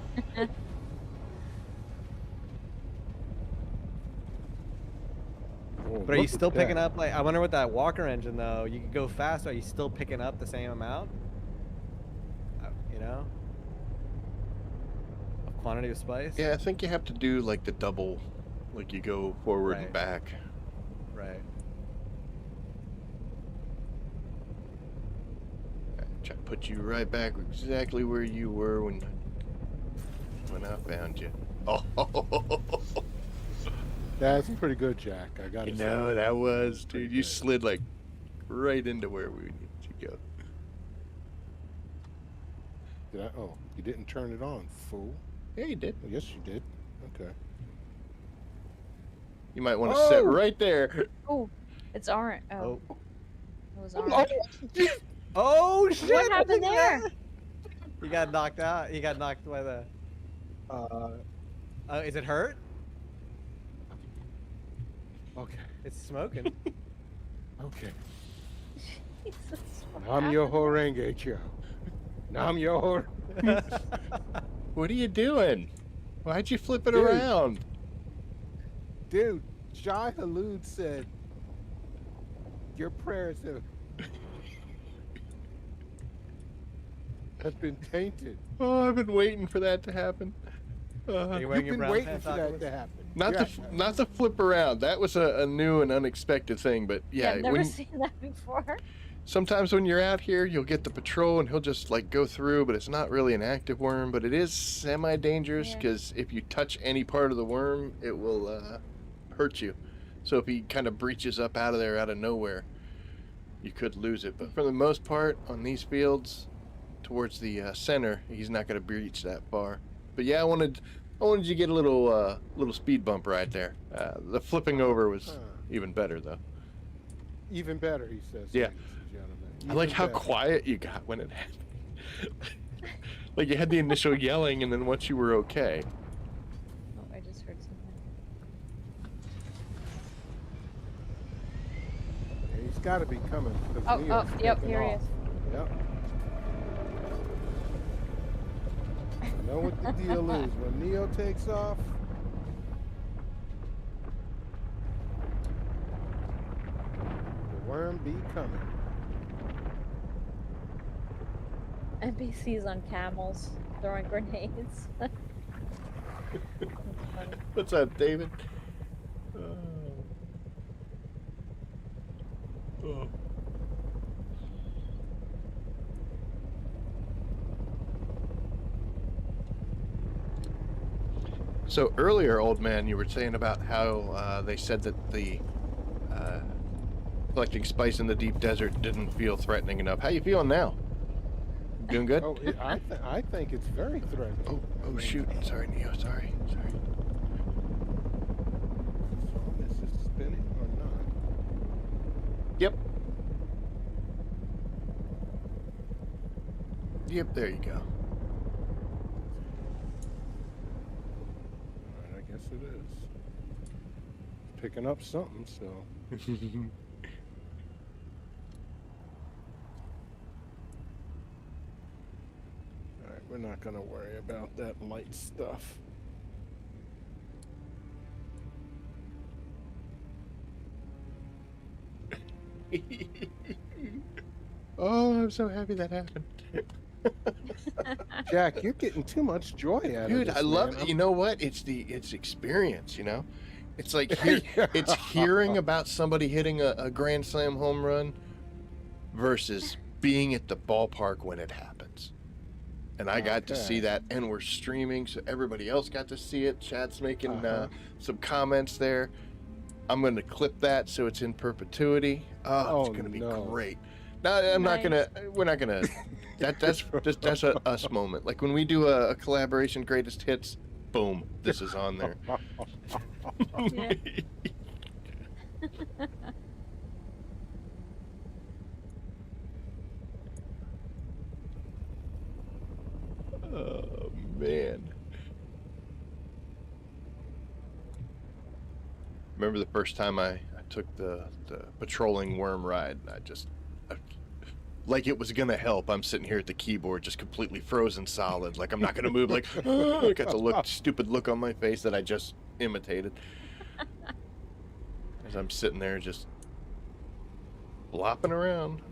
Oh, But are you look at still picking that. up, like, I wonder with that walker engine though, you could go fast, are you still picking up the same amount? You know? Of quantity of spice? Yeah, I think you have to do like the double, like you go forward and Right. back. Right. Try to put you right back exactly where you were when I found you. Oh, That's pretty good, Jack. I gotta you say. know that was, Pretty dude. You good. slid like right into where we needed to go. Did I? Oh, you didn't turn it on, fool. Yeah, you did. Oh, yes, you did. Okay. You might want to sit Oh! right there. Oh, it's orange. Oh, Oh. it was orange. Oh shit! What happened look there? at that! He got knocked out. He got knocked by the. Is it hurt? Okay. It's smoking. Okay. Jesus, what Nam yo happened? horenge cho. Nam yo hor. What are you doing? Why'd you flip it Dude. around? Dude, Jai Halud said, your prayers have has been tainted. Oh, I've been waiting for that to happen. Are you You've wearing your been brown waiting pants, for that Oculus? to happen. Not Yeah. not the flip around. That was a new and unexpected thing. But yeah, I've never when, seen that before. sometimes when you're out here, you'll get the patrol and he'll just like go through, but it's not really an active worm. But it is semi-dangerous Yeah. because if you touch any part of the worm, it will hurt you. So if he kind of breaches up out of there out of nowhere, you could lose it. But for the most part, on these fields, towards the center, he's not going to breach that far. But yeah, I wanted you to get a little speed bump right there. The flipping over was even better though. Even better, he says. Yeah. Ladies and gentlemen. I like Even how better. quiet you got when it happened. Like you had the initial yelling, and then once you were okay. Oh, I just heard something. Yeah, he's got to be coming. 'cause Oh, Neo's yep, taking here he off. is. Yep. I know what the deal is. When Neo takes off, the worm be coming. NPCs on camels throwing grenades. That's funny. What's up, David? Oh. So earlier, old man, you were saying about how they said that the collecting spice in the deep desert didn't feel threatening enough. How you feeling now? Doing good? Oh, I think it's very threatening. Oh shoot! Sorry, Neo. Sorry. So this is spinning or not? Yep. Yep. There you go. All right, I guess it is. Picking up something, so. All right, we're not gonna worry about that light stuff. Oh, I'm so happy that happened. Jack, you're getting too much joy out of Dude, this, I love man. it. You know what? It's experience, you know? It's like Yeah. it's hearing about somebody hitting a grand slam home run versus being at the ballpark when it happens. And I got to see Okay. that, and we're streaming, so everybody else got to see it. Chad's making Uh-huh. some comments there. I'm going to clip that so it's in perpetuity. Oh, it's Oh, going to be no. great. No, I'm not Nice. gonna. We're not gonna. That's a us moment. Like when we do a collaboration greatest hits, boom, this is on there. Yeah. Oh man. Remember the first time I took the patrolling worm ride? Like it was gonna help. I'm sitting here at the keyboard, just completely frozen solid. Like I'm not gonna move. Like I got the stupid look on my face that I just imitated. As I'm sitting there, just flopping around.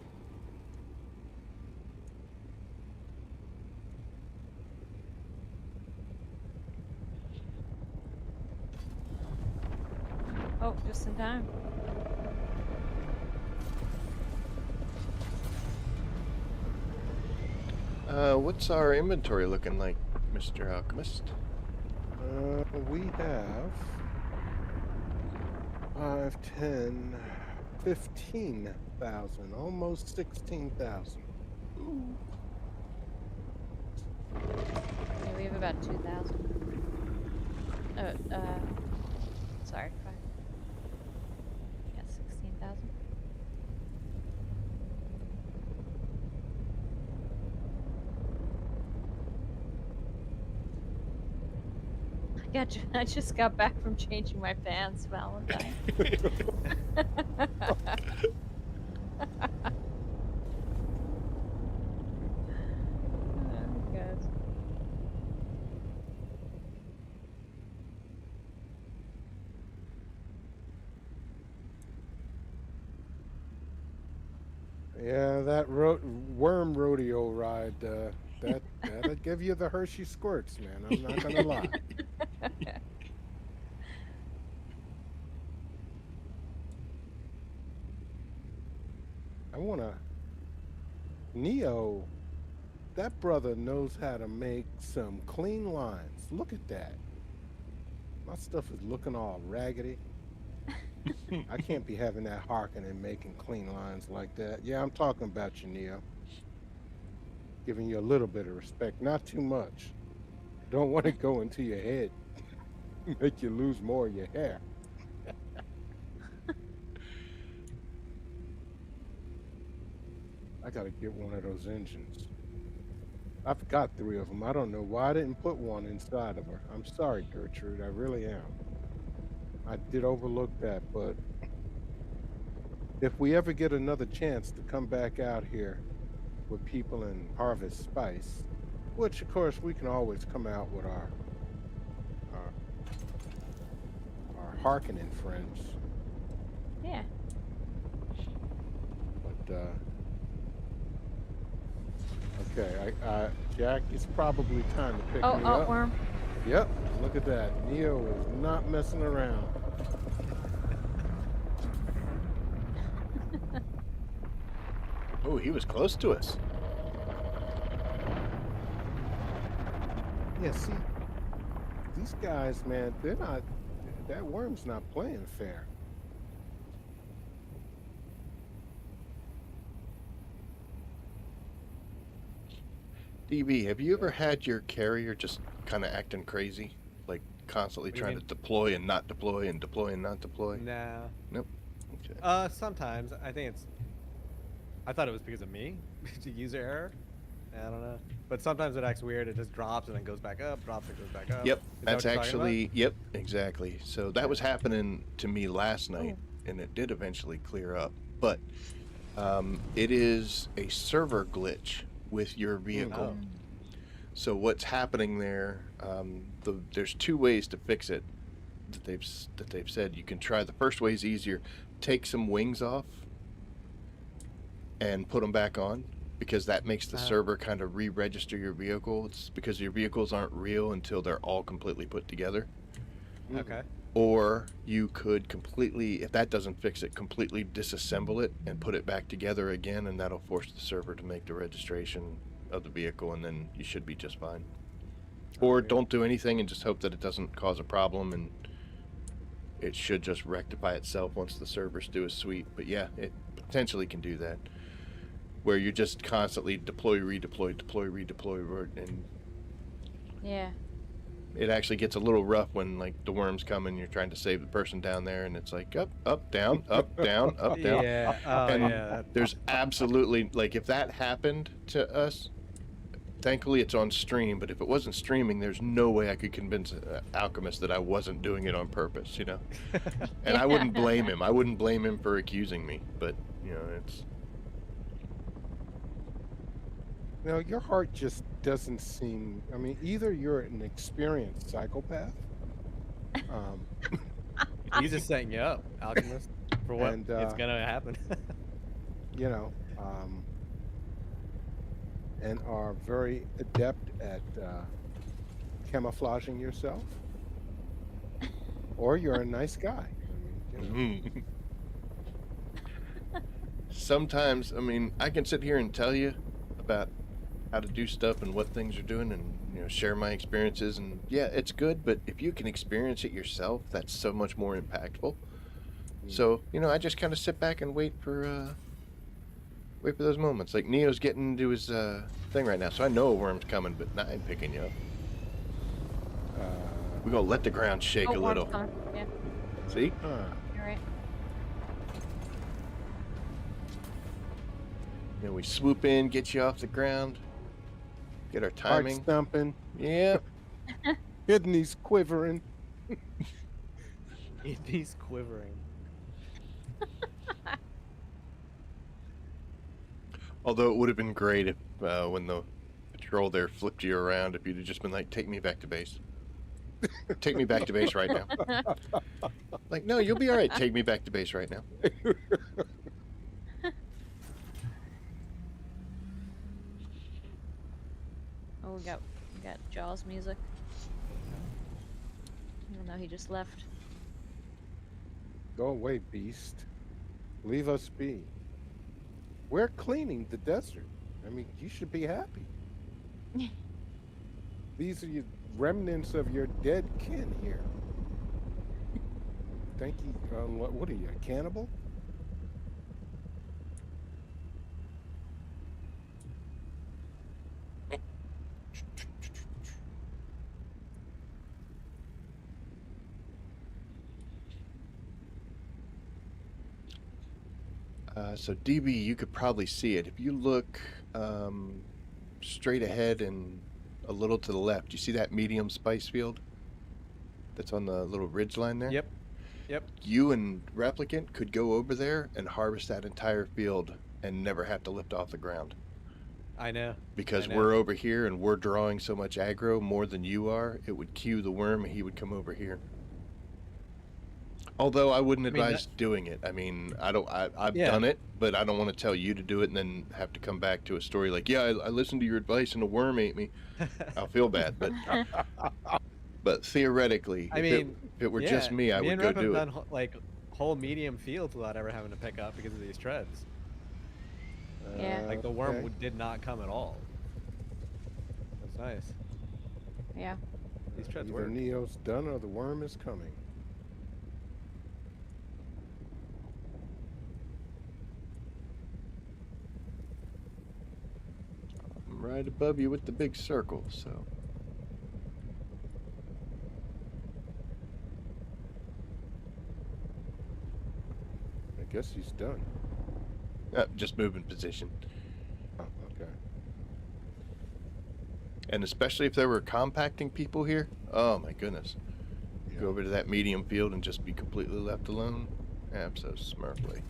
Oh, just in time. What's our inventory looking like, Mr. Alchemist? We have 5, 10, 15,000, almost 16,000. Yeah, we have about 2,000. Sorry. Yeah, 16,000. I just got back from changing my pants, Valentine. Oh, God. Yeah, that worm rodeo ride that'll give you the Hershey squirts, man. I'm not gonna lie. I wanna Neo. That brother knows how to make some clean lines. Look at that. My stuff is looking all raggedy. I can't be having that harking and making clean lines like that. Yeah, I'm talking about you, Neo. Giving you a little bit of respect, not too much. Don't want to go into your head, make you lose more of your hair. I gotta get one of those engines. I've got 3 of them. I don't know why I didn't put one inside of her. I'm sorry, Gertrude. I really am. I did overlook that, but if we ever get another chance to come back out here with people and harvest spice, which of course we can always come out with our Harkonnen friends. Yeah. But okay, Jack, it's probably time to pick me up. Worm. Yep, look at that. Neo is not messing around. Oh, he was close to us. Yeah, see, these guys, man, they're not. That worm's not playing fair. DB, have you ever had your carrier just kind of acting crazy? Like constantly What do you trying to mean? deploy and not deploy and deploy and not deploy? Nah. Nope. Okay. Sometimes I think it's. I thought it was because of me, to user error. I don't know. But sometimes it acts weird. It just drops and then goes back up, drops and goes back up. Yep, Is that that's what you're talking about? actually, yep, exactly. So that was happening to me last night, and it did eventually clear up. But it is a server glitch with your vehicle. Oh. So what's happening there? There's 2 ways to fix it that they've said. You can try. The first way is easier. Take some wings off and put them back on, because that makes the server kind of re-register your vehicle. It's because your vehicles aren't real until they're all completely put together. Okay. Or you could completely, if that doesn't fix it, completely disassemble it and put it back together again, and that'll force the server to make the registration of the vehicle, and then you should be just fine. Or don't do anything and just hope that it doesn't cause a problem, and it should just rectify itself once the servers do a sweep. But yeah, it potentially can do that, where you just constantly deploy, redeploy, deploy, redeploy, and Yeah. it actually gets a little rough when like the worms come and you're trying to save the person down there, and it's like up, up, down, up, down, up, down. Yeah. Oh, And yeah. there's absolutely, like, if that happened to us, thankfully it's on stream, but if it wasn't streaming, there's no way I could convince Alchemist that I wasn't doing it on purpose, you know? And I wouldn't blame him. I wouldn't blame him for accusing me, but, you know, it's... You know, your heart just doesn't seem. I mean, either you're an experienced psychopath, He's just setting you up, Alchemist, for what And, it's gonna happen. you know, and are very adept at camouflaging yourself, or you're a nice guy. I mean, you know. Sometimes, I mean, I can sit here and tell you about how to do stuff and what things are doing, and, you know, share my experiences, and yeah, it's good, but if you can experience it yourself, that's so much more impactful. So, you know, I just kind of sit back and wait for those moments. Like, Neo's getting into his thing right now, so I know a worm's coming, but I ain't picking you up. We're gonna let the ground shake a Worm's little. coming. Yeah, See? you're right. You know, we swoop in, get you off the ground, get our Heart timing. stumping, Yeah. kidneys quivering. He's quivering. Although it would have been great if, when the patrol there flipped you around, if you'd have just been like, take me back to base. Take me back to base right now. Like, no, you'll be all right. Take me back to base right now. Jaws music. Even though he just left. Go away, beast. Leave us be. We're cleaning the desert. I mean, you should be happy. These are your remnants of your dead kin here. Thank you. What are you, a cannibal? So DB, you could probably see it. If you look straight ahead and a little to the left, you see that medium spice field that's on the little ridge line there? Yep. Yep. You and Replicant could go over there and harvest that entire field and never have to lift off the ground. I know. Because I know. we're over here and we're drawing so much aggro more than you are, it would cue the worm and he would come over here. Although I wouldn't advise doing it. I mean, I've done it, but I don't want to tell you to do it and then have to come back to a story like, yeah, I listened to your advice and a worm ate me. I'll feel bad, but theoretically, if it were just me, I would go do it. Done, like whole medium fields without ever having to pick up because of these treads. Yeah. Like the worm did not come at all. That's nice. Yeah. These treads Either work. Neo's done or the worm is coming. I'm right above you with the big circle, so. I guess he's done. Just moving position. Oh, okay. And especially if there were compacting people here, oh my goodness. Yeah. Go over to that medium field and just be completely left alone. Abso-smurfly.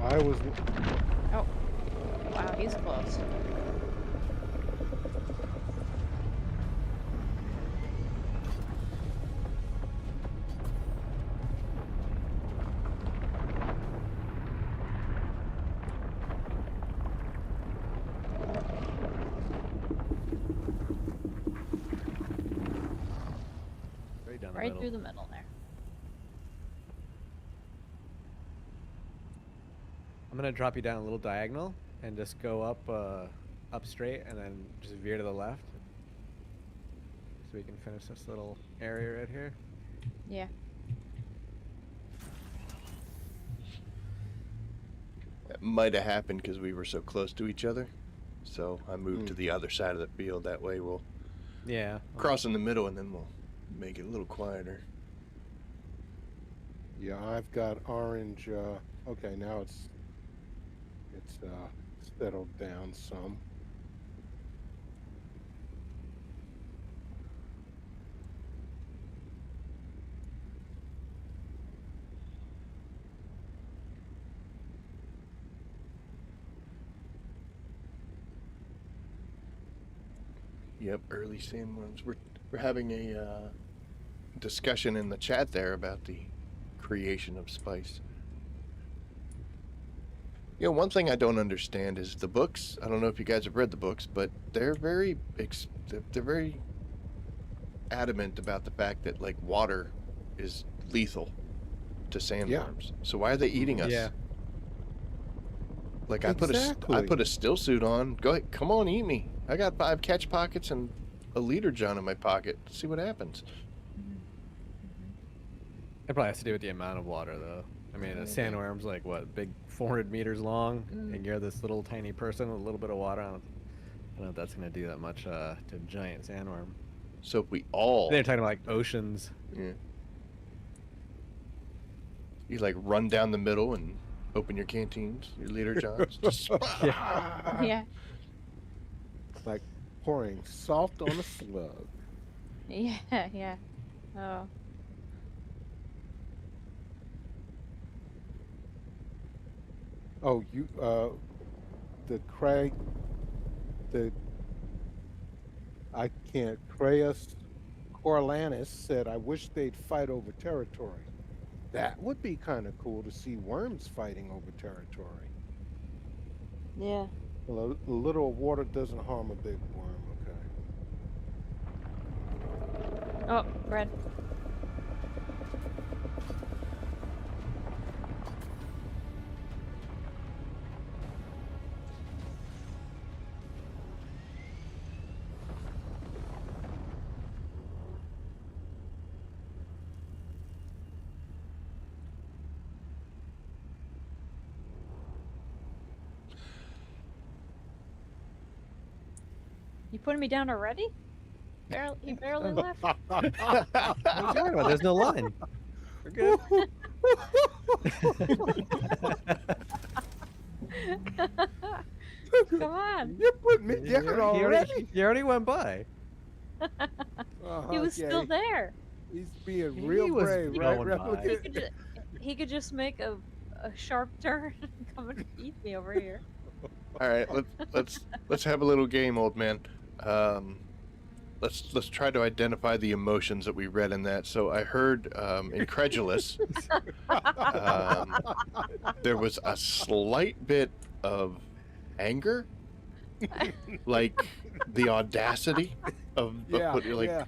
I was. Oh. Wow, he's close. Right down the Right middle. through the middle there. I'm gonna drop you down a little diagonal and just go up straight and then just veer to the left, so we can finish this little area right here. Yeah. That might have happened because we were so close to each other. So I moved to the other side of the field. That way we'll Yeah. cross in the middle and then we'll make it a little quieter. Yeah, I've got orange. Okay, now it's settled down some. Yep, early sandworms. We're having a discussion in the chat there about the creation of spice. You know, one thing I don't understand is the books. I don't know if you guys have read the books, but they're very adamant about the fact that like water is lethal to sandworms. So why are they eating us? Yeah. Like I put a still suit on. Go ahead, come on, eat me. I got 5 catch pockets and a leader gun in my pocket. Let's see what happens. It probably has to do with the amount of water, though. I mean, a sandworm's like what, big 400 meters long, and you're this little tiny person with a little bit of water. I don't know if that's gonna do that much to a giant sandworm. So if we all, They're talking like oceans. yeah, you like run down the middle and open your canteens, your leader johns. Just, Yeah. Like pouring salt on a slug. Yeah, yeah. Oh. Oh, you the Craig, the I can't. Creus Corlanus said, "I wish they'd fight over territory." That would be kind of cool to see worms fighting over territory. Yeah. Well, a little water doesn't harm a big worm, okay? Oh, red. You putting me down already? He barely left. What are you talking about? There's no line. We're good. Come on. You put me He down already? he already went by. He was still Okay. there. He's being He real was brave, going right? by. Look He at- could, he could just make a sharp turn and come and eat me over here. All right, let's have a little game, old man. Let's try to identify the emotions that we read in that. So I heard incredulous. There was a slight bit of anger, like the audacity of Yeah, like. yeah.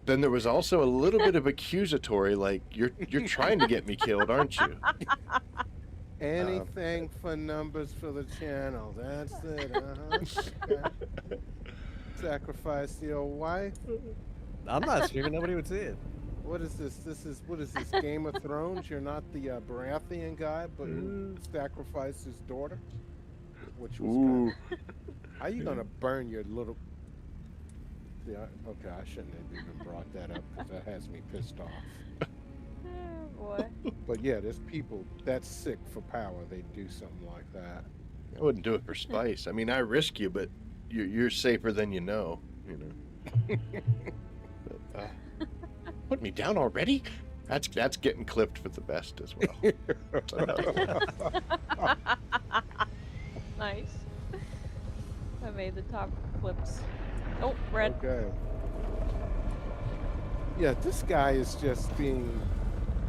Then there was also a little bit of accusatory, like you're trying to get me killed, aren't you? Anything for numbers for the channel. That's it. Okay. Sacrifice your wife. I'm not streaming. Nobody would see it. What is this? What is this? Game of Thrones? You're not the Baratheon guy, but who sacrificed his daughter, which was Ooh. good. How you gonna burn your little? Yeah. Okay, I shouldn't have even brought that up because that has me pissed off. Oh, boy. But yeah, there's people that's sick for power. They do something like that. I wouldn't do it for spice. I mean, I risk you, but you're safer than you know. You know. But, put me down already? That's getting clipped for the best as well. Nice. I made the top clips. Oh, red. Okay. Yeah, this guy is just being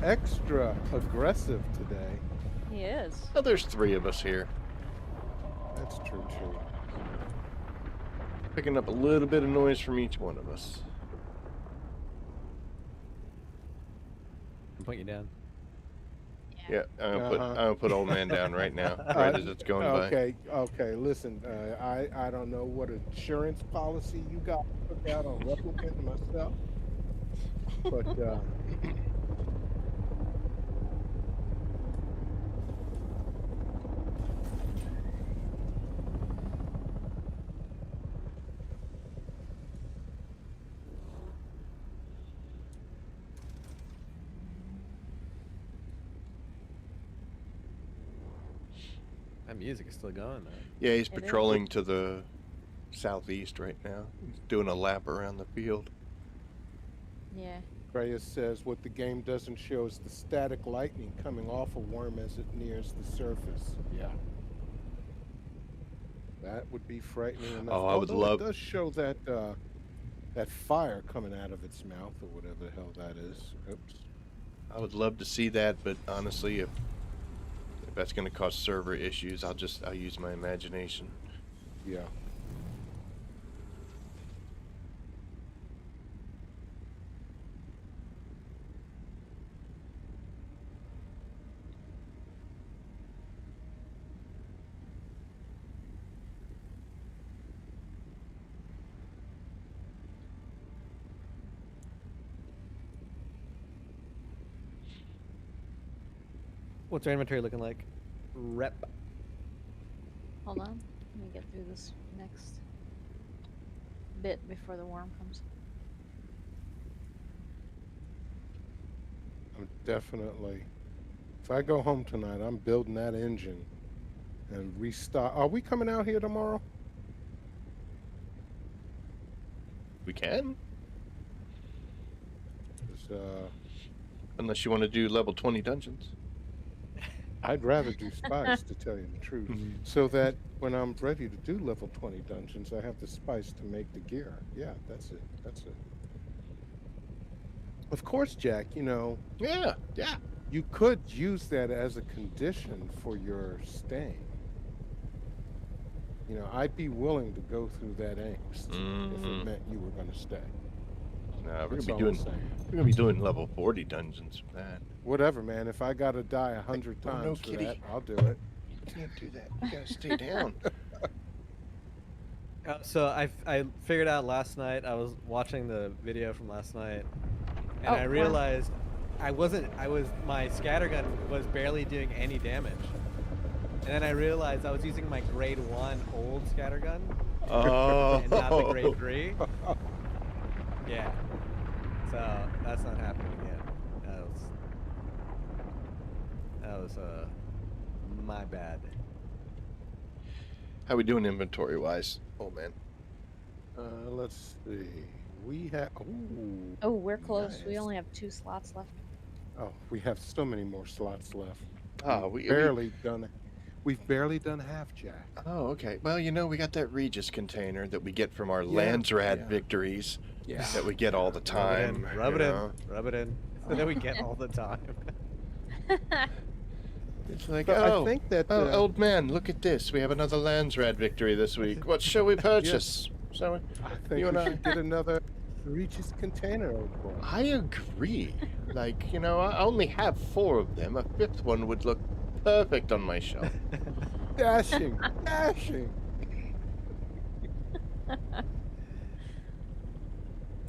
extra aggressive today. He is. Well, there's 3 of us here, That's true. picking up a little bit of noise from each one of us. I'm putting you down. Yeah, I'm gonna put old man down right now, Uh, right as it's going by. Okay. Listen, I don't know what insurance policy you got put out on replicating myself, but That music is still going though. Yeah, he's It is. patrolling to the southeast right now. He's doing a lap around the field. Yeah. Reyes says what the game doesn't show is the static lightning coming off a worm as it nears the surface. Yeah. That would be frightening enough. Oh, I would Although love- It does show that that fire coming out of its mouth or whatever the hell that is. Oops. I would love to see that, but honestly, if that's going to cause server issues, I'll use my imagination. Yeah. What's our inventory looking like? Rep. Hold on. Let me get through this next bit before the worm comes. I'm definitely. If I go home tonight, I'm building that engine and restart. Are we coming out here tomorrow? We can, 'Cause, unless you want to do level 20 dungeons. I'd rather do spice, to tell you the truth, so that when I'm ready to do level 20 dungeons, I have the spice to make the gear. Yeah, that's it. Of course, Jack, you know, Yeah. you could use that as a condition for your staying. You know, I'd be willing to go through that angst if Mhm. it meant you were going to stay. Nah, we're gonna That's be all I'm doing saying. level 40 dungeons for that. Whatever, man. If I got to die 100 Oh no, times for kitty! that, I'll do it. You can't do that. You gotta stay down. So I figured out last night. I was watching the video from last night, and Oh, I worm. realized my scattergun was barely doing any damage. And then I realized I was using my grade 1 old scattergun Oh. and not the grade 3. Yeah. So that's not happening again. That was my bad. How we doing inventory wise? Oh man. Let's see. We have. Oh, we're close. We nice. only have 2 slots left. Oh, we have so many more slots left. Ah, We've barely done. We've barely done half, Jack. Oh, okay. Well, you know, we got that Regis container that we get from our Yeah, Landsrad yeah. victories Yeah. that we get all the time. Rub you it in. know? Rub it in. So that we get all the time. It's like, But oh, I think that. old man, look at this. We have another Landsrad victory this week. What shall we purchase? Shall we? I think you we and I- should get another Regis container, old boy. I agree. Like, you know, I only have 4 of them. A 5th one would look perfect on my shelf. Dashing, dashing.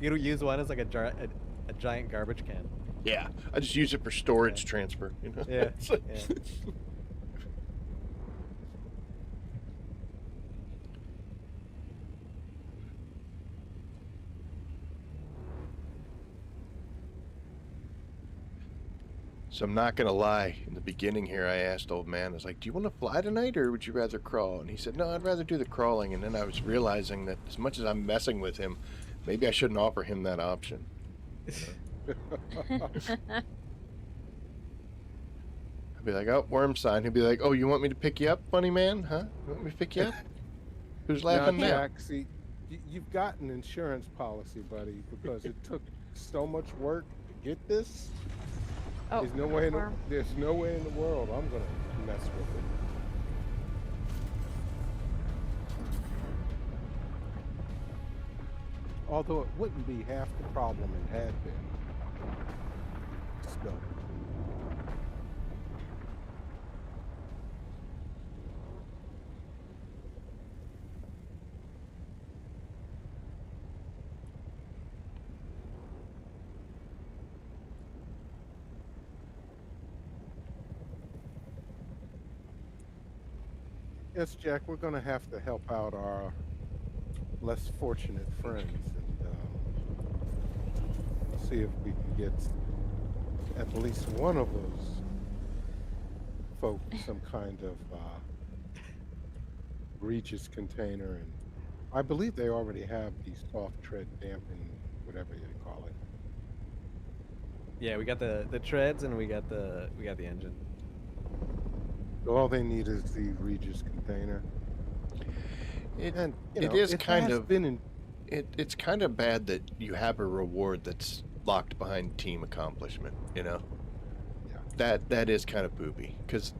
You don't use one as like a giant garbage can. Yeah, I just use it for storage transfer. You know. Yeah, It's like- yeah. So I'm not gonna lie. In the beginning here, I asked old man, I was like, "Do you want to fly tonight, or would you rather crawl?" And he said, "No, I'd rather do the crawling." And then I was realizing that as much as I'm messing with him, maybe I shouldn't offer him that option. I'd be like, "Oh, worm sign." He'd be like, "Oh, you want me to pick you up, funny man? Huh? You want me to pick you up?" Who's laughing Now, now? Jack, see, you've got an insurance policy, buddy, because it took so much work to get this. Oh, There's no way. worm. There's no way in the world I'm gonna mess with it. Although it wouldn't be half the problem it had been. Still. Yes, Jack, we're going to have to help out our less fortunate friends and see if we can get at least one of those folk some kind of Regis container. And I believe they already have the soft tread dampen, whatever you call it. Yeah, we got the treads and we got the engine. So all they need is the Regis container. And you It know, is it kind has of been in. it's kind of bad that you have a reward that's locked behind team accomplishment. You know. Yeah. That is kind of booby, because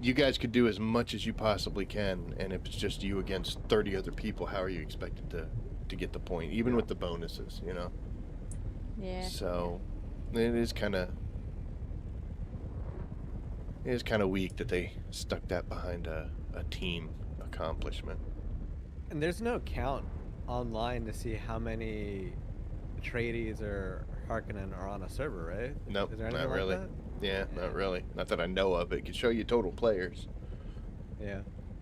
you guys could do as much as you possibly can, and if it's just you against 30 other people, how are you expected to get the point, even with the bonuses, you know? Yeah. So it is kind of weak that they stuck that behind a team accomplishment. And there's no count online to see how many Atreides or Harkonnen are on a server, right? Nope, Is there anything not like really. that? Yeah, not really. Not that I know of. It can show you total players, Yeah,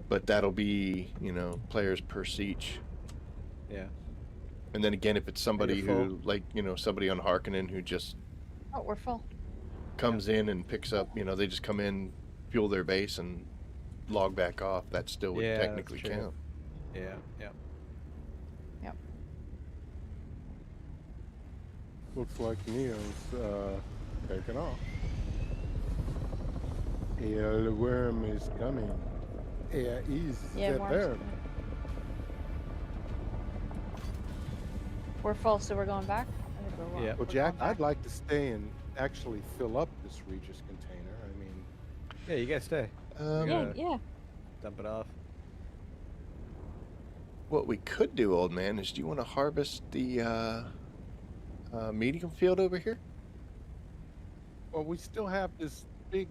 but that'll be, you know, players per siege. yeah. And then again, if it's somebody full. who, like, you know, somebody on Harkonnen who just Oh, we're full. comes in and picks up, you know, they just come in, fuel their base, and log back off, that still would Yeah, that's technically true. count. Yeah, yeah. Looks like Neo's taking off. The worm is coming. Er is Yeah, there. worm's coming. We're full, so we're going back? I think we're, Yeah. Well, we're Jack, going I'd back. like to stay and actually fill up this Regis container. I mean, Yeah, you guys stay. Yeah, Yeah. yeah. Dump it off. what we could do, old man, is do you want to harvest the medium field over here? Well, we still have this big,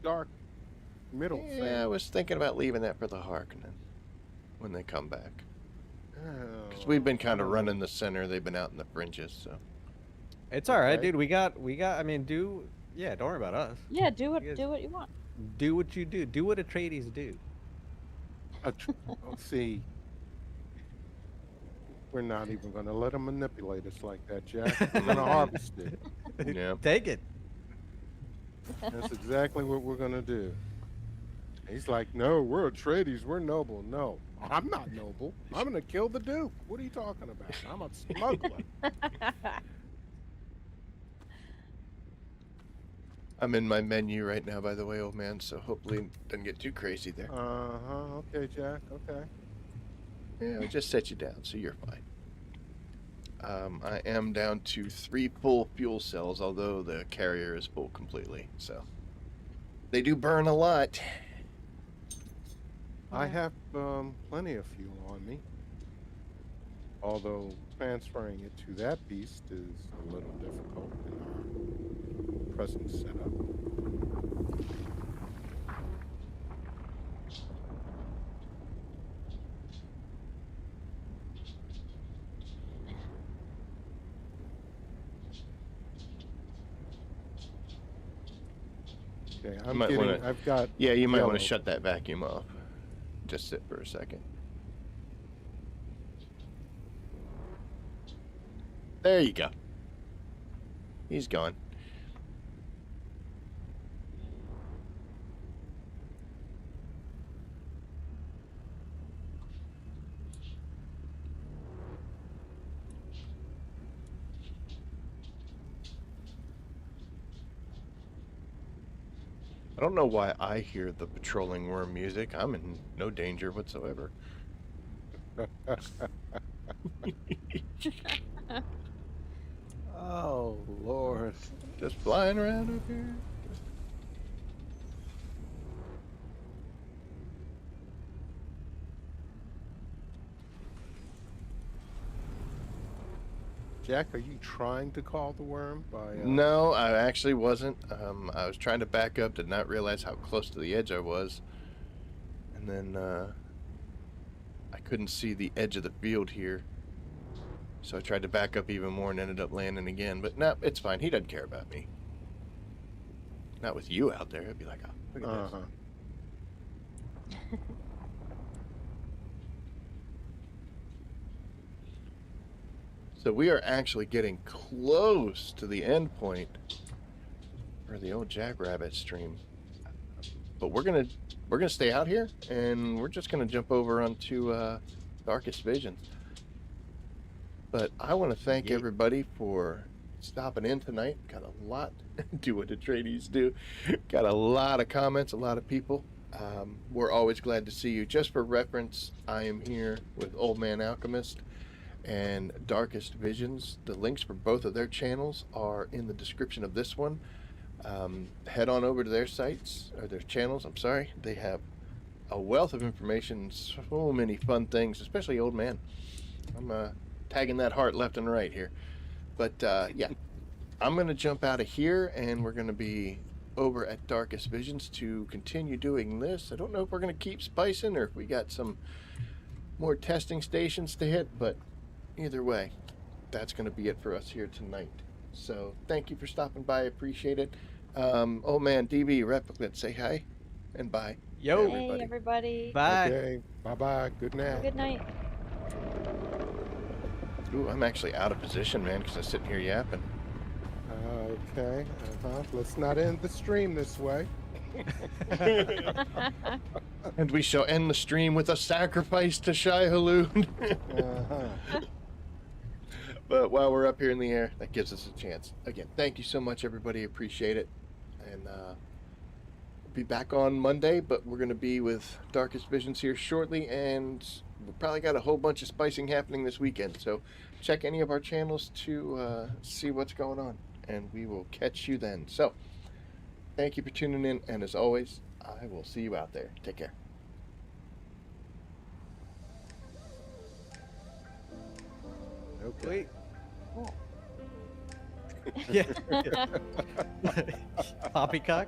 dark middle Yeah, I thing. was thinking about leaving that for the Harkonnen when they come back. Because Oh, we've been I kind of don't running the center. They've been out in the fringes, so. It's all right, Okay. dude. We got. I mean, yeah. Don't worry about us. Yeah, do what You guys- you want. Do what you do. Do what Atreides do. See, we're not even going to let them manipulate us like that, Jack. We're going to harvest it. Yeah. Take it. That's exactly what we're going to do. He's like, no, we're Atreides. We're noble. No, I'm not noble. I'm going to kill the Duke. What are you talking about? I'm a smuggler. I'm in my menu right now, by the way, old man, so hopefully it doesn't get too crazy there. Uh-huh. Okay, Jack. Okay. Yeah, I just set you down, so you're fine. I am down to 3 full fuel cells, although the carrier is full completely, so. They do burn a lot. I have plenty of fuel on me. Although transferring it to that beast is a little difficult in our present setup. Okay, I've got Yeah, you might want yellow. to shut that vacuum off. Just sit for a second. There you go. He's gone. I don't know why I hear the patrolling worm music. I'm in no danger whatsoever. Oh Lord. Just flying around up here. Jack, are you trying to call the worm by? No, I actually wasn't. I was trying to back up, did not realize how close to the edge I was. And then I couldn't see the edge of the field here. So I tried to back up even more and ended up landing again. But no, it's fine. He doesn't care about me. Not with you out there. He'd be like, oh, look at this. So we are actually getting close to the end point for the old Jackrabbit stream. But we're gonna stay out here and we're just gonna jump over onto Darkest Visions. But I want to thank everybody for stopping in tonight. Got a lot, do what the Atreides do. Got a lot of comments, a lot of people. We're always glad to see you. Just for reference, I am here with Old Man Alchemist and Darkest Visions. The links for both of their channels are in the description of this one. Head on over to their sites, or their channels, I'm sorry. They have a wealth of information, so many fun things, especially Old Man. I'm tagging that heart left and right here. But yeah, I'm going to jump out of here and we're going to be over at Darkest Visions to continue doing this. I don't know if we're going to keep spicing or if we got some more testing stations to hit, but either way, that's going to be it for us here tonight. So thank you for stopping by. I appreciate it. Old Man DB Replicant, say hi and bye. Yo. Everybody. Hey, everybody. Bye. Okay. Bye-bye. Good night. Good night. Ooh, I'm actually out of position, man, because I'm sitting here yapping. Okay. Let's not end the stream this way. And we shall end the stream with a sacrifice to Shai Halud. But while we're up here in the air, that gives us a chance. Again, thank you so much, everybody. Appreciate it. And we'll be back on Monday, but we're going to be with Darkest Visions here shortly, and we've probably got a whole bunch of spicing happening this weekend. So check any of our channels to see what's going on, and we will catch you then. So thank you for tuning in, and as always, I will see you out there. Take care. Okay. Cool. Yeah. Poppycock.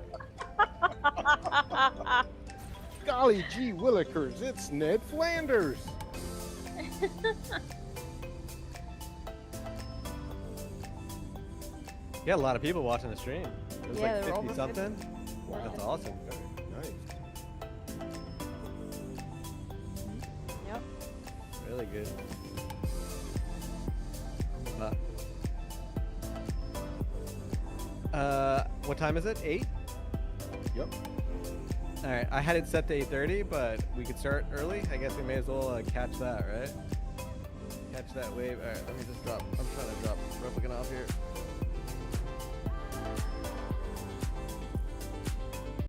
Golly gee willikers, it's Ned Flanders. Yeah, a lot of people watching the stream. It was Yeah, like there were 50 over something. 50. That's awesome. Nice. Yep. Really good. What time is it? 8? Yep. All right, I had it set to 8:30, but we could start early. I guess we may as well catch that, right? Catch that wave. All right, let me just drop. I'm trying to drop Replicant off here.